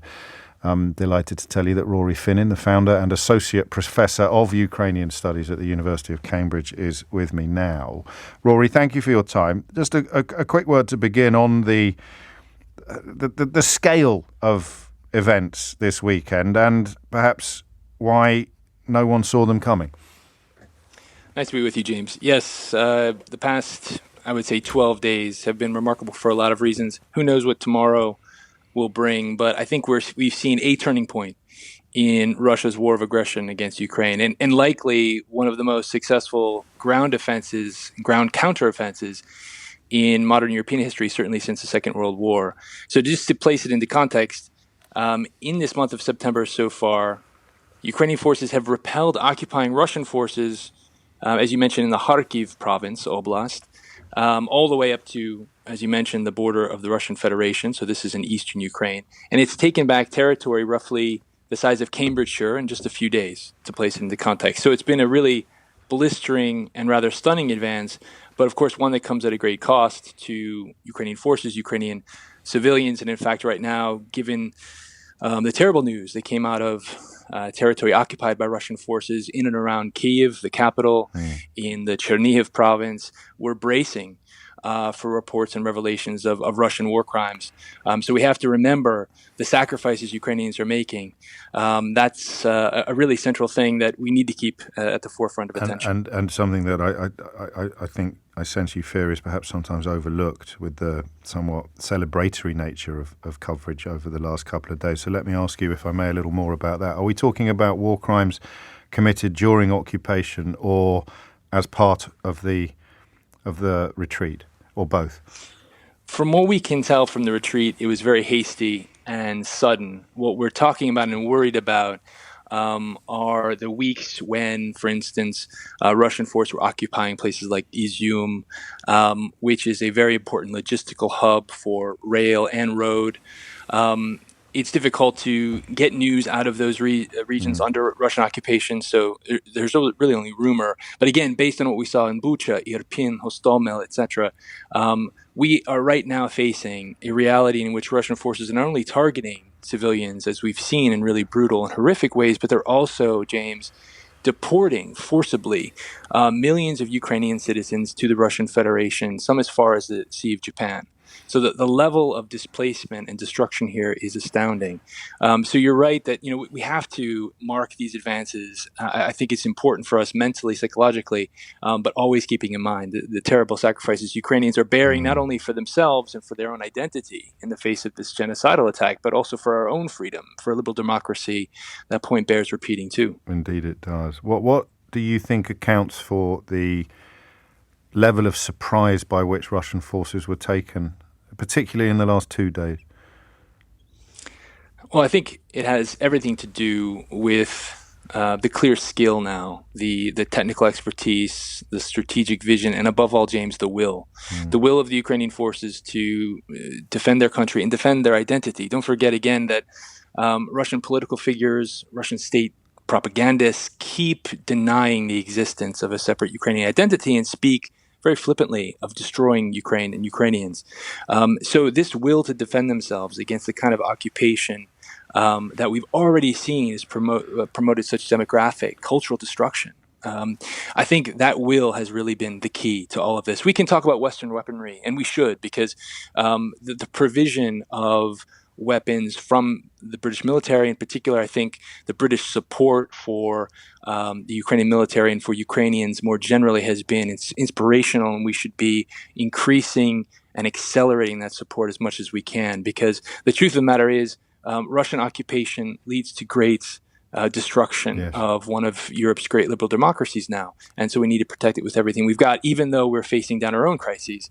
I'm delighted to tell you that Rory Finnin, the founder and associate professor of Ukrainian studies at the University of Cambridge, is with me now. Rory, thank you for your time. Just a quick word to begin on the scale of events this weekend, and perhaps why no one saw them coming. Nice to be with you, James. Yes, the past, I would say, 12 days have been remarkable for a lot of reasons. Who knows what tomorrow will bring, but I think we've seen a turning point in Russia's war of aggression against Ukraine, and likely one of the most successful ground counteroffensives in modern European history, certainly since the Second World War. So just to place it into context, in this month of September so far, Ukrainian forces have repelled occupying Russian forces, as you mentioned, in the Kharkiv province, Oblast, all the way up to, as you mentioned, the border of the Russian Federation. So this is in eastern Ukraine. And it's taken back territory roughly the size of Cambridgeshire in just a few days, to place it into context. So it's been a really blistering and rather stunning advance, but of course one that comes at a great cost to Ukrainian forces, Ukrainian civilians, and in fact right now, given the terrible news that came out of territory occupied by Russian forces in and around Kyiv, the capital, in the Chernihiv province, we're bracing for reports and revelations of Russian war crimes. So we have to remember the sacrifices Ukrainians are making. That's a really central thing that we need to keep at the forefront of attention. And something that I think I sense you fear is perhaps sometimes overlooked with the somewhat celebratory nature of coverage over the last couple of days. So let me ask you, if I may, a little more about that. Are we talking about war crimes committed during occupation or as part of the retreat, or both? From what we can tell from the retreat, it was very hasty and sudden. What we're talking about and worried about are the weeks when, for instance, Russian forces were occupying places like Izium, which is a very important logistical hub for rail and road. It's difficult to get news out of those regions under Russian occupation, so there's really only rumor. But again, based on what we saw in Bucha, Irpin, Hostomel, etc., we are right now facing a reality in which Russian forces are not only targeting civilians, as we've seen in really brutal and horrific ways, but they're also, James, deporting forcibly millions of Ukrainian citizens to the Russian Federation, some as far as the Sea of Japan. So the level of displacement and destruction here is astounding. So you're right that we have to mark these advances. I think it's important for us mentally, psychologically, but always keeping in mind the terrible sacrifices Ukrainians are bearing, not only for themselves and for their own identity in the face of this genocidal attack, but also for our own freedom, for a liberal democracy. That point bears repeating too. Indeed it does. What do you think accounts for the level of surprise by which Russian forces were taken, particularly in the last 2 days? Well, I think it has everything to do with the clear skill now, the technical expertise, the strategic vision, and above all, James, the will. The will of the Ukrainian forces to defend their country and defend their identity. Don't forget again that Russian political figures, Russian state propagandists keep denying the existence of a separate Ukrainian identity and speak very flippantly of destroying Ukraine and Ukrainians. So this will to defend themselves against the kind of occupation that we've already seen has promoted such demographic, cultural destruction. I think that will has really been the key to all of this. We can talk about Western weaponry, and we should, because the provision of weapons from the British military, in particular, I think the British support for the Ukrainian military and for Ukrainians more generally has been inspirational, and we should be increasing and accelerating that support as much as we can, because the truth of the matter is Russian occupation leads to great destruction of one of Europe's great liberal democracies now. And so we need to protect it with everything we've got. Even though we're facing down our own crises,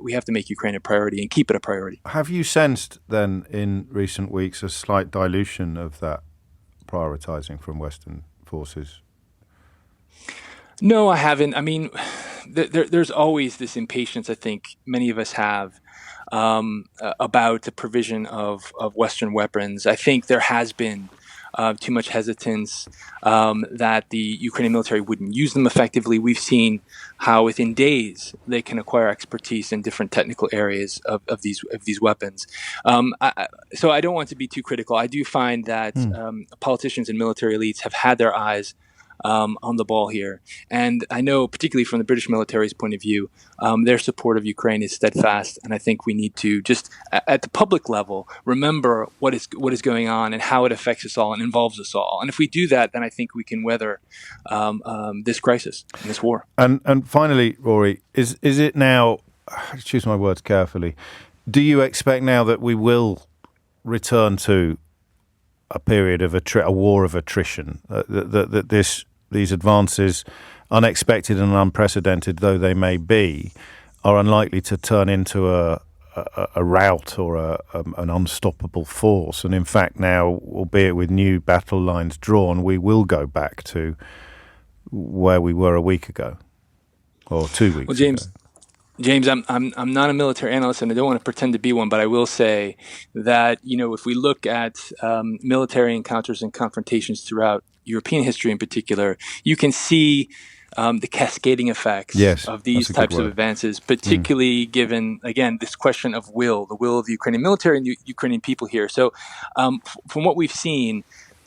we have to make Ukraine a priority and keep it a priority. Have you sensed then in recent weeks a slight dilution of that prioritizing from Western forces? No, I haven't. I mean, there's always this impatience, I think many of us have, about the provision of Western weapons. I think there has been too much hesitance that the Ukrainian military wouldn't use them effectively. We've seen how within days they can acquire expertise in different technical areas of these weapons. So I don't want to be too critical. I do find that politicians and military elites have had their eyes on the ball here. And I know, particularly from the British military's point of view, their support of Ukraine is steadfast. And I think we need to just, at the public level, remember what is going on and how it affects us all and involves us all. And if we do that, then I think we can weather this crisis and this war. And finally, Rory, is it now, choose my words carefully, do you expect now that we will return to a period of a war of attrition. These advances, unexpected and unprecedented though they may be, are unlikely to turn into a rout or an unstoppable force. And in fact now, albeit with new battle lines drawn, we will go back to where we were a week ago or 2 weeks ago. James, I'm not a military analyst, and I don't want to pretend to be one, but I will say that, if we look at military encounters and confrontations throughout European history in particular, you can see the cascading effects of these types of advances, particularly given, again, this question of the will of the Ukrainian military and the Ukrainian people here. So from what we've seen,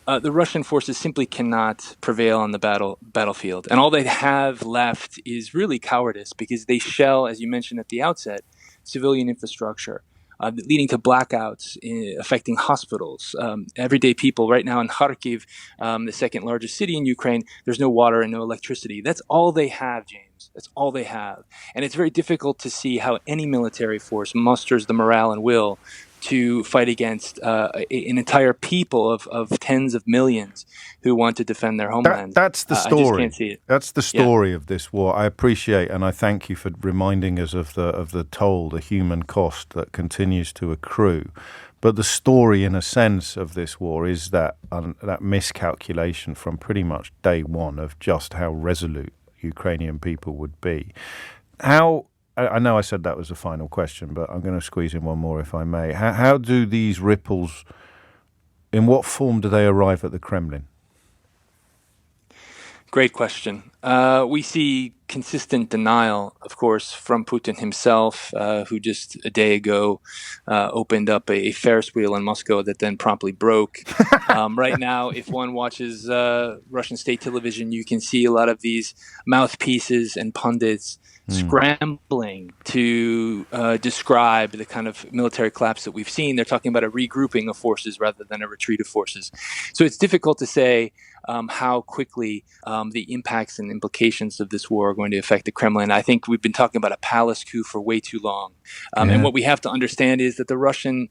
the Russian forces simply cannot prevail on the battlefield. And all they have left is really cowardice, because they shell, as you mentioned at the outset, civilian infrastructure, leading to blackouts affecting hospitals. Everyday people right now in Kharkiv, the second largest city in Ukraine, there's no water and no electricity. That's all they have, James. That's all they have. And it's very difficult to see how any military force musters the morale and will to fight against an entire people of tens of millions who want to defend their homeland. That's the story. I just can't see it. That's the story of this war. I appreciate and I thank you for reminding us of the toll, the human cost that continues to accrue. But the story, in a sense, of this war is that miscalculation from pretty much day one of just how resolute Ukrainian people would be. I know I said that was the final question, but I'm going to squeeze in one more if I may. How do these ripples, in what form do they arrive at the Kremlin? Great question. We see consistent denial, of course, from Putin himself, who just a day ago opened up a Ferris wheel in Moscow that then promptly broke. Right now, if one watches Russian state television, you can see a lot of these mouthpieces and pundits scrambling to describe the kind of military collapse that we've seen. They're talking about a regrouping of forces rather than a retreat of forces. So it's difficult to say how quickly the impacts and implications of this war are going to affect the Kremlin. I think we've been talking about a palace coup for way too long. And what we have to understand is that the Russian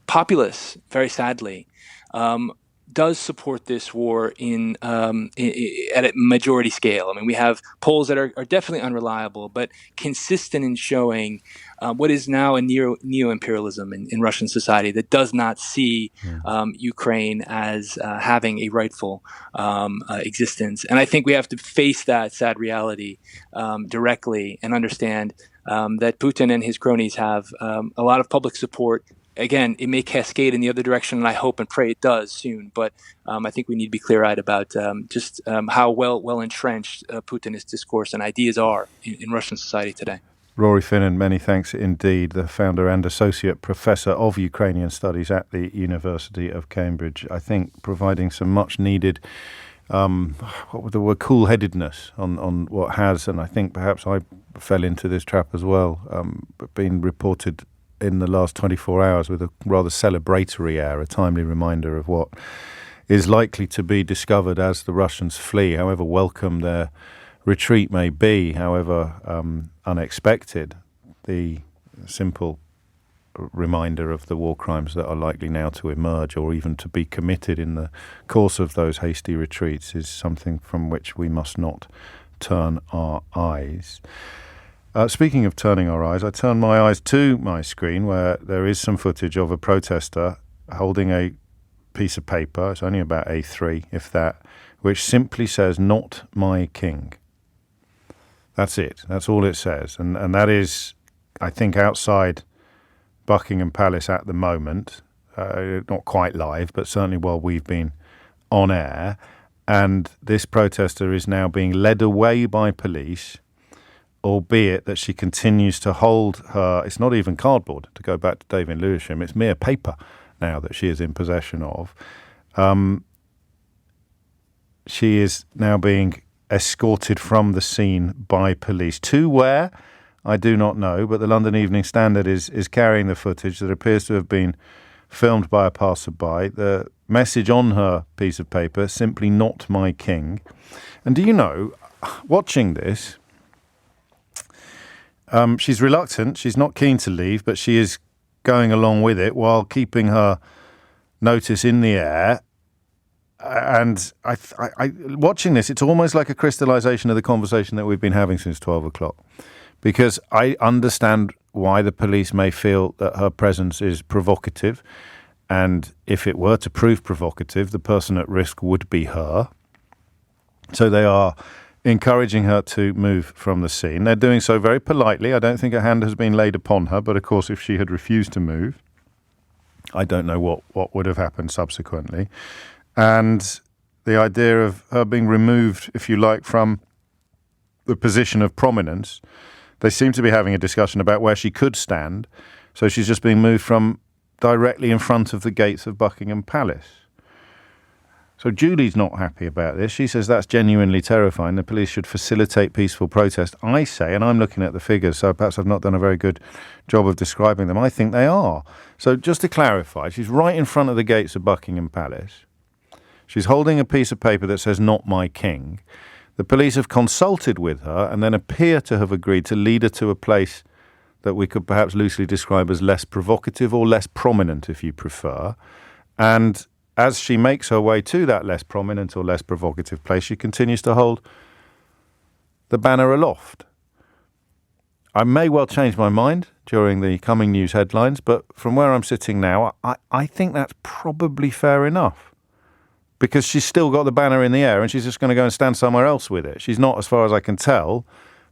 populace, very sadly, does support this war at a majority scale. I mean, we have polls that are definitely unreliable, but consistent in showing what is now a neo-imperialism in Russian society that does not see Ukraine as having a rightful existence. And I think we have to face that sad reality directly and understand that Putin and his cronies have a lot of public support. Again, it may cascade in the other direction, and I hope and pray it does soon. But I think we need to be clear-eyed about just how well entrenched Putin's discourse and ideas are in Russian society today. Rory Finnan, many thanks indeed, the founder and associate professor of Ukrainian studies at the University of Cambridge. I think providing some much-needed what the word cool-headedness on what has, and I think perhaps I fell into this trap as well, been reported in the last 24 hours with a rather celebratory air, a timely reminder of what is likely to be discovered as the Russians flee, however welcome their retreat may be, however unexpected, the simple reminder of the war crimes that are likely now to emerge or even to be committed in the course of those hasty retreats is something from which we must not turn our eyes. Speaking of turning our eyes, I turn my eyes to my screen where there is some footage of a protester holding a piece of paper, it's only about A3, if that, which simply says, "Not my king." That's it. That's all it says. And that is, I think, outside Buckingham Palace at the moment, not quite live, but certainly while we've been on air. And this protester is now being led away by police, albeit that she continues to hold her, it's not even cardboard, to go back to David Lewisham, it's mere paper now that she is in possession of. She is now being escorted from the scene by police. To where? I do not know, but the London Evening Standard is carrying the footage that appears to have been filmed by a passerby. The message on her piece of paper, simply "Not my king." And do you know, watching this, she's reluctant, she's not keen to leave, but she is going along with it while keeping her notice in the air. And I watching this, it's almost like a crystallisation of the conversation that we've been having since 12 o'clock. Because I understand why the police may feel that her presence is provocative. And if it were to prove provocative, the person at risk would be her. So they are encouraging her to move from the scene. They're doing so very politely. I don't think a hand has been laid upon her. But of course, if she had refused to move, I don't know what would have happened subsequently. And the idea of her being removed, if you like, from the position of prominence, they seem to be having a discussion about where she could stand. So she's just being moved from directly in front of the gates of Buckingham Palace. So Julie's not happy about this. She says that's genuinely terrifying. The police should facilitate peaceful protest. I say, and I'm looking at the figures, so perhaps I've not done a very good job of describing them, I think they are. So just to clarify, she's right in front of the gates of Buckingham Palace. She's holding a piece of paper that says, "Not my king." The police have consulted with her and then appear to have agreed to lead her to a place that we could perhaps loosely describe as less provocative or less prominent, if you prefer. And as she makes her way to that less prominent or less provocative place, she continues to hold the banner aloft. I may well change my mind during the coming news headlines, but from where I'm sitting now, I think that's probably fair enough. Because she's still got the banner in the air and she's just going to go and stand somewhere else with it. She's not, as far as I can tell,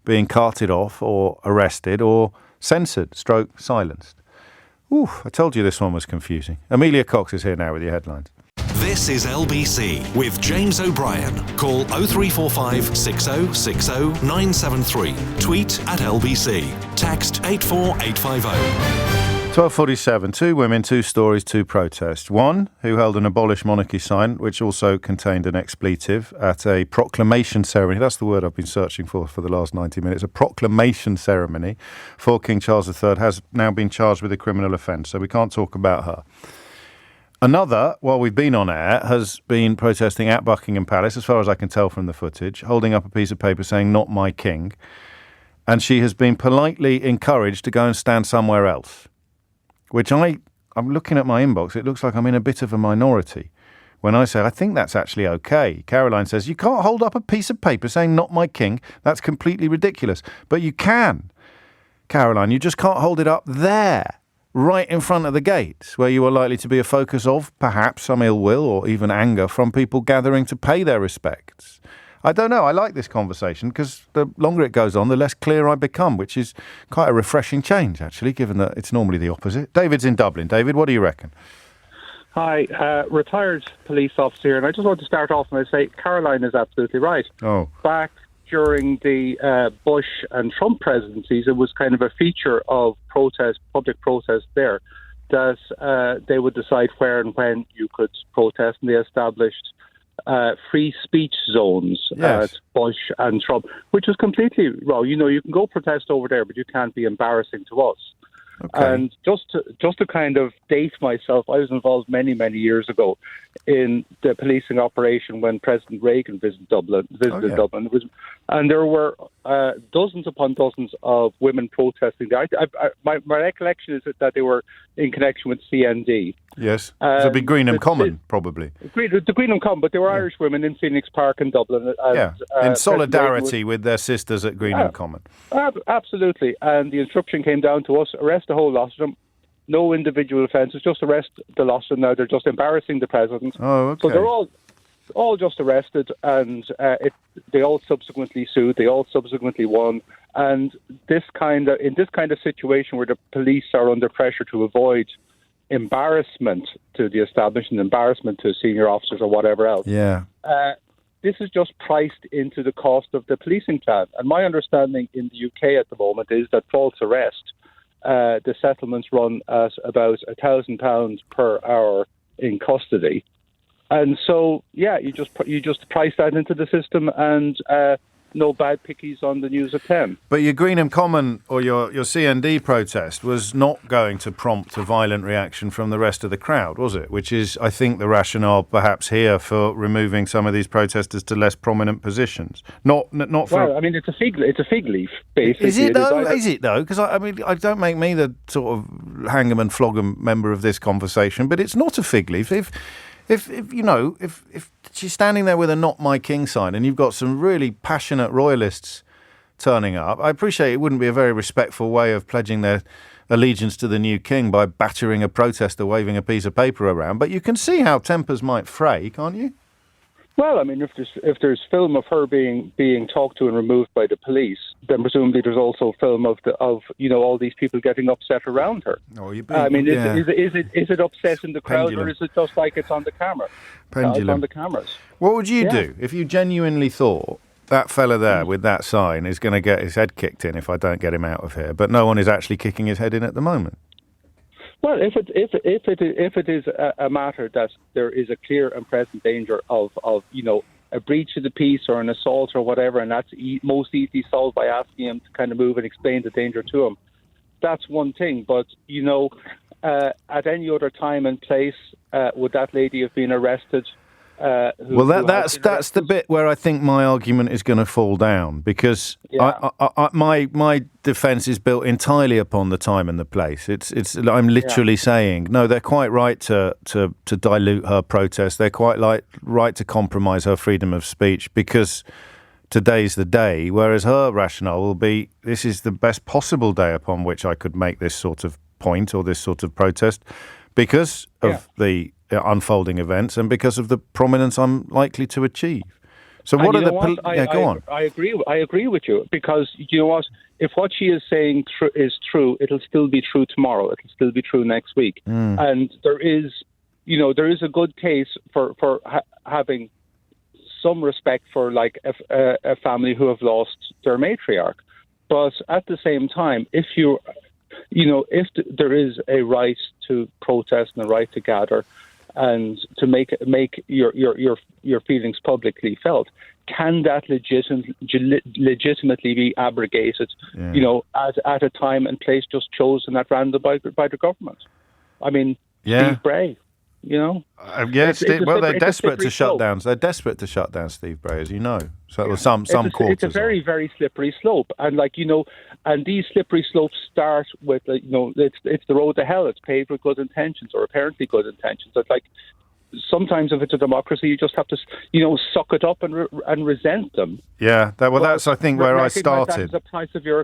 being carted off or arrested or censored, stroke silenced. Ooh, I told you this one was confusing. Amelia Cox is here now with your headlines. This is LBC with James O'Brien. Call 0345 6060 973. Tweet at LBC. Text 84850. 12:47, 2 women, 2 stories, 2 protests. One who held an abolish monarchy sign, which also contained an expletive, at a proclamation ceremony. That's the word I've been searching for the last 90 minutes. A proclamation ceremony for King Charles III has now been charged with a criminal offence, so we can't talk about her. Another, while we've been on air, has been protesting at Buckingham Palace, as far as I can tell from the footage, holding up a piece of paper saying, "Not my king." And she has been politely encouraged to go and stand somewhere else. Which I'm looking at my inbox, it looks like I'm in a bit of a minority. When I say, I think that's actually okay. Caroline says, you can't hold up a piece of paper saying, "Not my king." That's completely ridiculous. But you can. Caroline, you just can't hold it up there, right in front of the gates, where you are likely to be a focus of perhaps some ill will or even anger from people gathering to pay their respects. I don't know. I like this conversation because the longer it goes on, the less clear I become, which is quite a refreshing change, actually, given that it's normally the opposite. David's in Dublin. David, what do you reckon? Hi, retired police officer here, and I just want to start off and say Caroline is absolutely right. Oh. Back during the Bush and Trump presidencies, it was kind of a feature of public protest there, that they would decide where and when you could protest, and they established free speech zones at Bush and Trump, which is completely wrong. You know, you can go protest over there, but you can't be embarrassing to us. Okay. And just to kind of date myself, I was involved many years ago in the policing operation when President Reagan visited Dublin. And there were dozens upon dozens of women protesting there. My recollection is that they were in connection with CND. Yes, it's a big Greenham Common, probably. The Greenham Common, but there were Irish women in Phoenix Park in Dublin. And, in solidarity with their sisters at Greenham Common. Absolutely, and the instruction came down to us, arrest the whole lot of them. No individual offences, just arrest the lot of them. Now they're just embarrassing the president. Oh, okay. So they're all just arrested, and they all subsequently sued. They all subsequently won. And in this kind of situation where the police are under pressure to avoid embarrassment to the establishment, embarrassment to senior officers or whatever else. Yeah. This is just priced into the cost of the policing plan. And my understanding in the UK at the moment is that false arrest, the settlements run at about £1,000 per hour in custody. And so, you just price that into the system, and no bad pickies on the News at 10. But your Greenham Common or your CND protest was not going to prompt a violent reaction from the rest of the crowd, was it? Which is, I think, the rationale perhaps here for removing some of these protesters to less prominent positions. Not for. Well, I mean, it's a fig leaf, basically. Is it though? Is it though? Because I mean, I don't make me the sort of hang 'em and flog 'em member of this conversation, but it's not a fig leaf. If she's standing there with a "Not My King" sign, and you've got some really passionate royalists turning up, I appreciate it wouldn't be a very respectful way of pledging their allegiance to the new king by battering a protester waving a piece of paper around. But you can see how tempers might fray, can't you? Well, I mean, if there's film of her being talked to and removed by the police, then presumably there's also film of all these people getting upset around her. I mean, is it upsetting the crowd, or is it just like it's on the camera? Pendulum. It's on the cameras. What would you do if you genuinely thought that fella there with that sign is going to get his head kicked in if I don't get him out of here, but no one is actually kicking his head in at the moment? Well, if it is a matter that there is a clear and present danger of a breach of the peace or an assault or whatever, and that's most easily solved by asking him to kind of move and explain the danger to him, that's one thing. But at any other time and place, would that lady have been arrested? That's the bit where I think my argument is going to fall down, because my defence is built entirely upon the time and the place. I'm literally saying no. They're quite right to dilute her protest. They're quite right to compromise her freedom of speech, because today's the day. Whereas her rationale will be, this is the best possible day upon which I could make this sort of point or this sort of protest, because of the unfolding events and because of the prominence I'm likely to achieve. So what are the... go on. I agree with you, because you know what? If what she is saying is true, it'll still be true tomorrow. It'll still be true next week. And there is a good case for having some respect for like a family who have lost their matriarch. But at the same time, if there is a right to protest and a right to gather and to make your feelings publicly felt, can that legitimately be abrogated? At a time and place just chosen at random by the government? I mean, Steve Bray. They're desperate to shut down. They're desperate to shut down Steve Bray, as you know. So some quarters. It's a very, very slippery slope, and and these slippery slopes start with it's the road to hell. It's paved with good intentions, or apparently good intentions. It's like, sometimes if it's a democracy, you just have to suck it up and resent them. Yeah, that's I think where I started. That is the price of your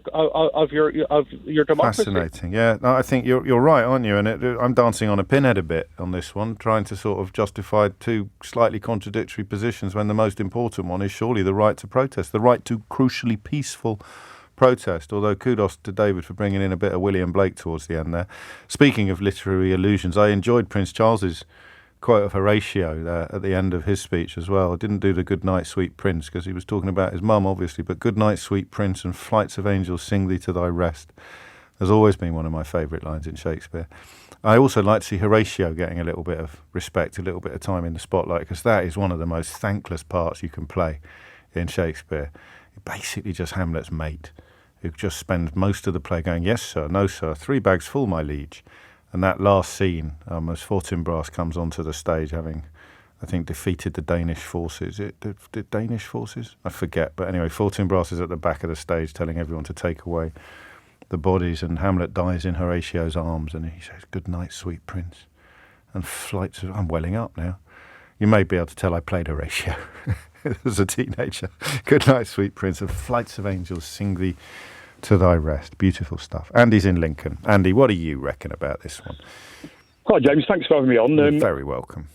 democracy. Fascinating. Yeah, no, I think you're right, aren't you? And I'm dancing on a pinhead a bit on this one, trying to sort of justify two slightly contradictory positions when the most important one is surely the right to protest, the right to crucially peaceful protest. Although kudos to David for bringing in a bit of William Blake towards the end there. Speaking of literary allusions, I enjoyed Prince Charles's quote of Horatio there at the end of his speech as well. I didn't do the "Good Night, Sweet Prince" because he was talking about his mum, obviously, but "Good night, sweet prince, and flights of angels sing thee to thy rest" has always been one of my favourite lines in Shakespeare. I also like to see Horatio getting a little bit of respect, a little bit of time in the spotlight, because that is one of the most thankless parts you can play in Shakespeare. Basically just Hamlet's mate, who just spends most of the play going, "Yes, sir, no, sir, 3 bags full, my liege." And that last scene, as Fortinbras comes onto the stage, having, I think, defeated the Danish forces. The Danish forces? I forget. But anyway, Fortinbras is at the back of the stage telling everyone to take away the bodies, and Hamlet dies in Horatio's arms, and he says, "Good night, sweet prince." And flights of... I'm welling up now. You may be able to tell I played Horatio as a teenager. "Good night, sweet prince, and flights of angels sing thee to thy rest." Beautiful stuff. Andy's in Lincoln. Andy, what do you reckon about this one? Hi, James. Thanks for having me on. You're very welcome.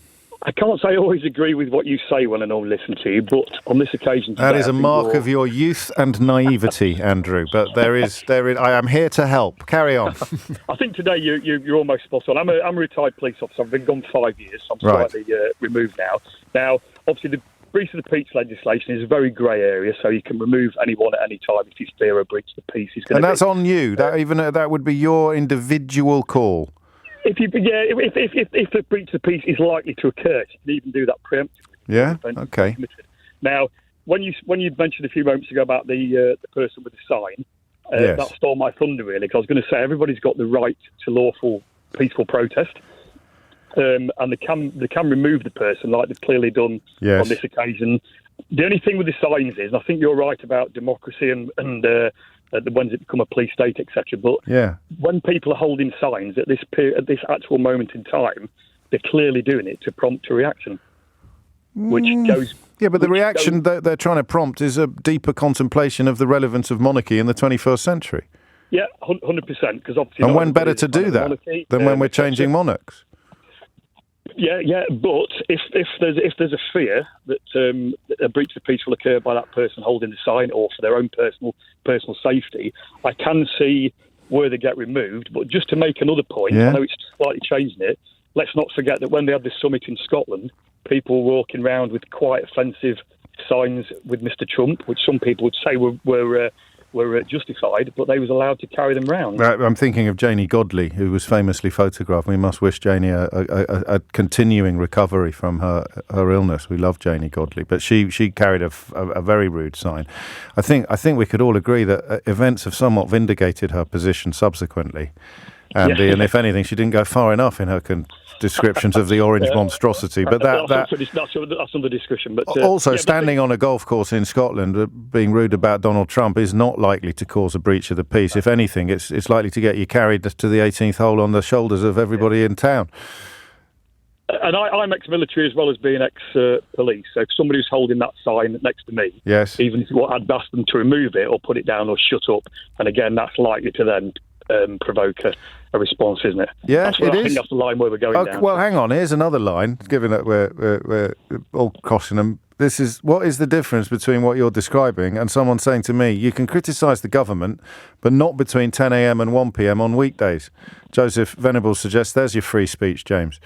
I can't say I always agree with what you say when I normally listen to you, but on this occasion today, that is a mark of your youth and naivety, Andrew. But there is. I am here to help. Carry on. I think today you're almost spot on. I'm a retired police officer. I've been gone 5 years. So I'm slightly removed now. Now, obviously, the breach of the peace legislation is a very grey area, so you can remove anyone at any time if you fear a breach of the peace. And that's on you. That would be your individual call. If the breach of peace is likely to occur, you can even do that preemptively. Yeah. Okay. Now, when you mentioned a few moments ago about the person with the sign, Yes. that stole my thunder really, because I was going to say everybody's got the right to lawful, peaceful protest, and they can remove the person like they've clearly done on this occasion. The only thing with the signs is, and I think you're right about democracy and when it become a police state, etc. But when people are holding signs at this actual moment in time, they're clearly doing it to prompt a reaction, which goes. Yeah, but the reaction that they're trying to prompt is a deeper contemplation of the relevance of monarchy in the 21st century. Yeah, 100%. Because obviously, and when better to do that than when we're changing monarchs? Yeah. But if there's a fear that a breach of peace will occur by that person holding the sign, or for their own personal safety, I can see where they get removed. But just to make another point, I know it's slightly changing it. Let's not forget that when they had this summit in Scotland, people were walking around with quite offensive signs with Mr. Trump, which some people would say were justified, but they was allowed to carry them round. I'm thinking of Janie Godley, who was famously photographed. We must wish Janie a continuing recovery from her illness. We love Janie Godley, but she carried a very rude sign. I think we could all agree that events have somewhat vindicated her position subsequently. Andy, and if anything, she didn't go far enough in her descriptions of the orange monstrosity. But that's under discussion. But also, standing on a golf course in Scotland, being rude about Donald Trump is not likely to cause a breach of the peace. If anything, it's likely to get you carried to the 18th hole on the shoulders of everybody in town. And I'm ex-military as well as being ex-police. So if somebody who's holding that sign next to me, even if I'd ask them to remove it or put it down or shut up, and again, that's likely to then provoke a response, isn't it? Yeah, I think that's the line where we're going down. Well, hang on. Here's another line. Given that we're all crossing them, what is the difference between what you're describing and someone saying to me, you can criticise the government, but not between 10 a.m. and 1 p.m. on weekdays? Joseph Venables suggests there's your free speech, James.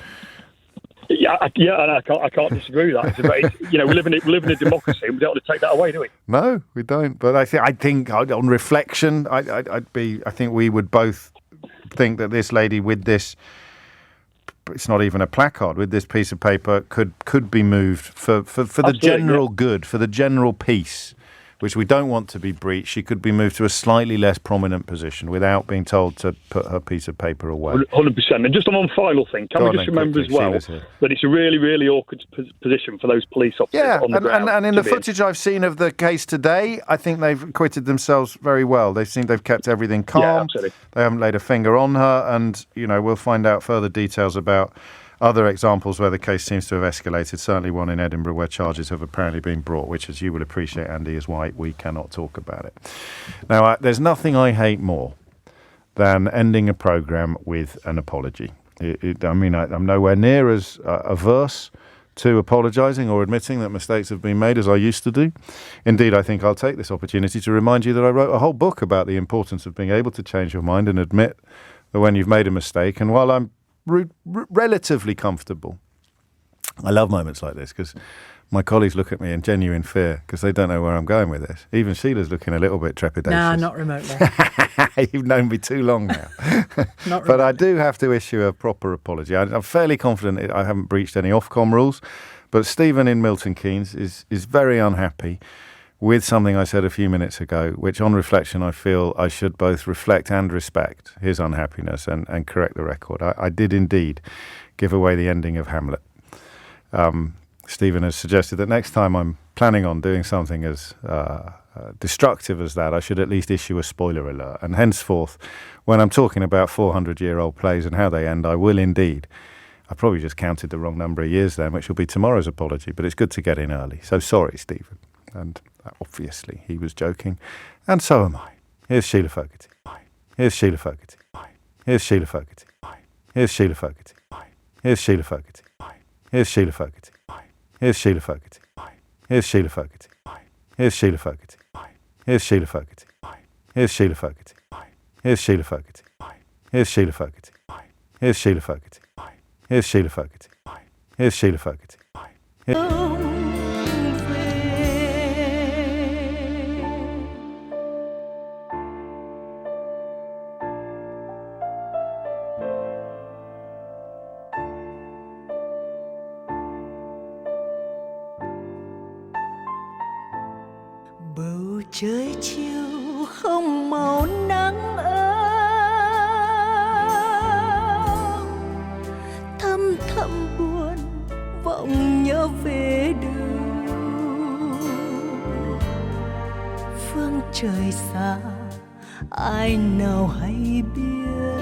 Yeah, and I can't disagree with that. We live in a democracy, and we don't want to take that away, do we? No, we don't. But I think on reflection, I think we would both think that this lady with this, it's not even a placard, with this piece of paper could be moved for the general good, for the general peace, which we don't want to be breached. She could be moved to a slightly less prominent position without being told to put her piece of paper away. 100%. And just on one final thing, can we just remember as well that it's a really, really awkward position for those police officers on the ground. And in the footage I've seen of the case today, I think they've acquitted themselves very well. They've kept everything calm. Yeah, absolutely. They haven't laid a finger on her, and we'll find out further details about other examples where the case seems to have escalated, certainly one in Edinburgh where charges have apparently been brought, which, as you will appreciate, Andy, is why we cannot talk about it. Now, there's nothing I hate more than ending a programme with an apology. I'm nowhere near as averse to apologising or admitting that mistakes have been made as I used to do. Indeed, I think I'll take this opportunity to remind you that I wrote a whole book about the importance of being able to change your mind and admit that when you've made a mistake. And while I'm relatively comfortable, I love moments like this because my colleagues look at me in genuine fear because they don't know where I'm going with this. Even Sheila's looking a little bit trepidatious. Nah, not remotely. You've known me too long now. But I do have to issue a proper apology. I'm fairly confident I haven't breached any Ofcom rules, but Stephen in Milton Keynes is very unhappy with something I said a few minutes ago, which on reflection I feel I should both reflect and respect his unhappiness and correct the record. I did indeed give away the ending of Hamlet. Stephen has suggested that next time I'm planning on doing something as destructive as that, I should at least issue a spoiler alert. And henceforth, when I'm talking about 400-year-old plays and how they end, I will indeed. I probably just counted the wrong number of years then, which will be tomorrow's apology, but it's good to get in early. So sorry, Stephen. And obviously he was joking, and so am I. Here's Sheila Fogarty. Here's Sheila Fogarty. Here's Sheila Fogarty. Here's Sheila Fogarty. Here's Sheila Fogarty. Here's Sheila Fogarty. Here's Sheila Fogarty. Here's Sheila Fogarty. Here's Sheila Fogarty. Here's Sheila Fogarty. Here's Sheila Fogarty. Here's Sheila Fogarty. Here's Sheila Fogarty. Here's Sheila Fogarty. Here's Sheila Fogarty. Here's Sheila Fogarty. bầu trời chiều không màu nắng ấm, thầm thầm buồn vọng nhớ về đâu. Phương trời xa ai nào hay biết,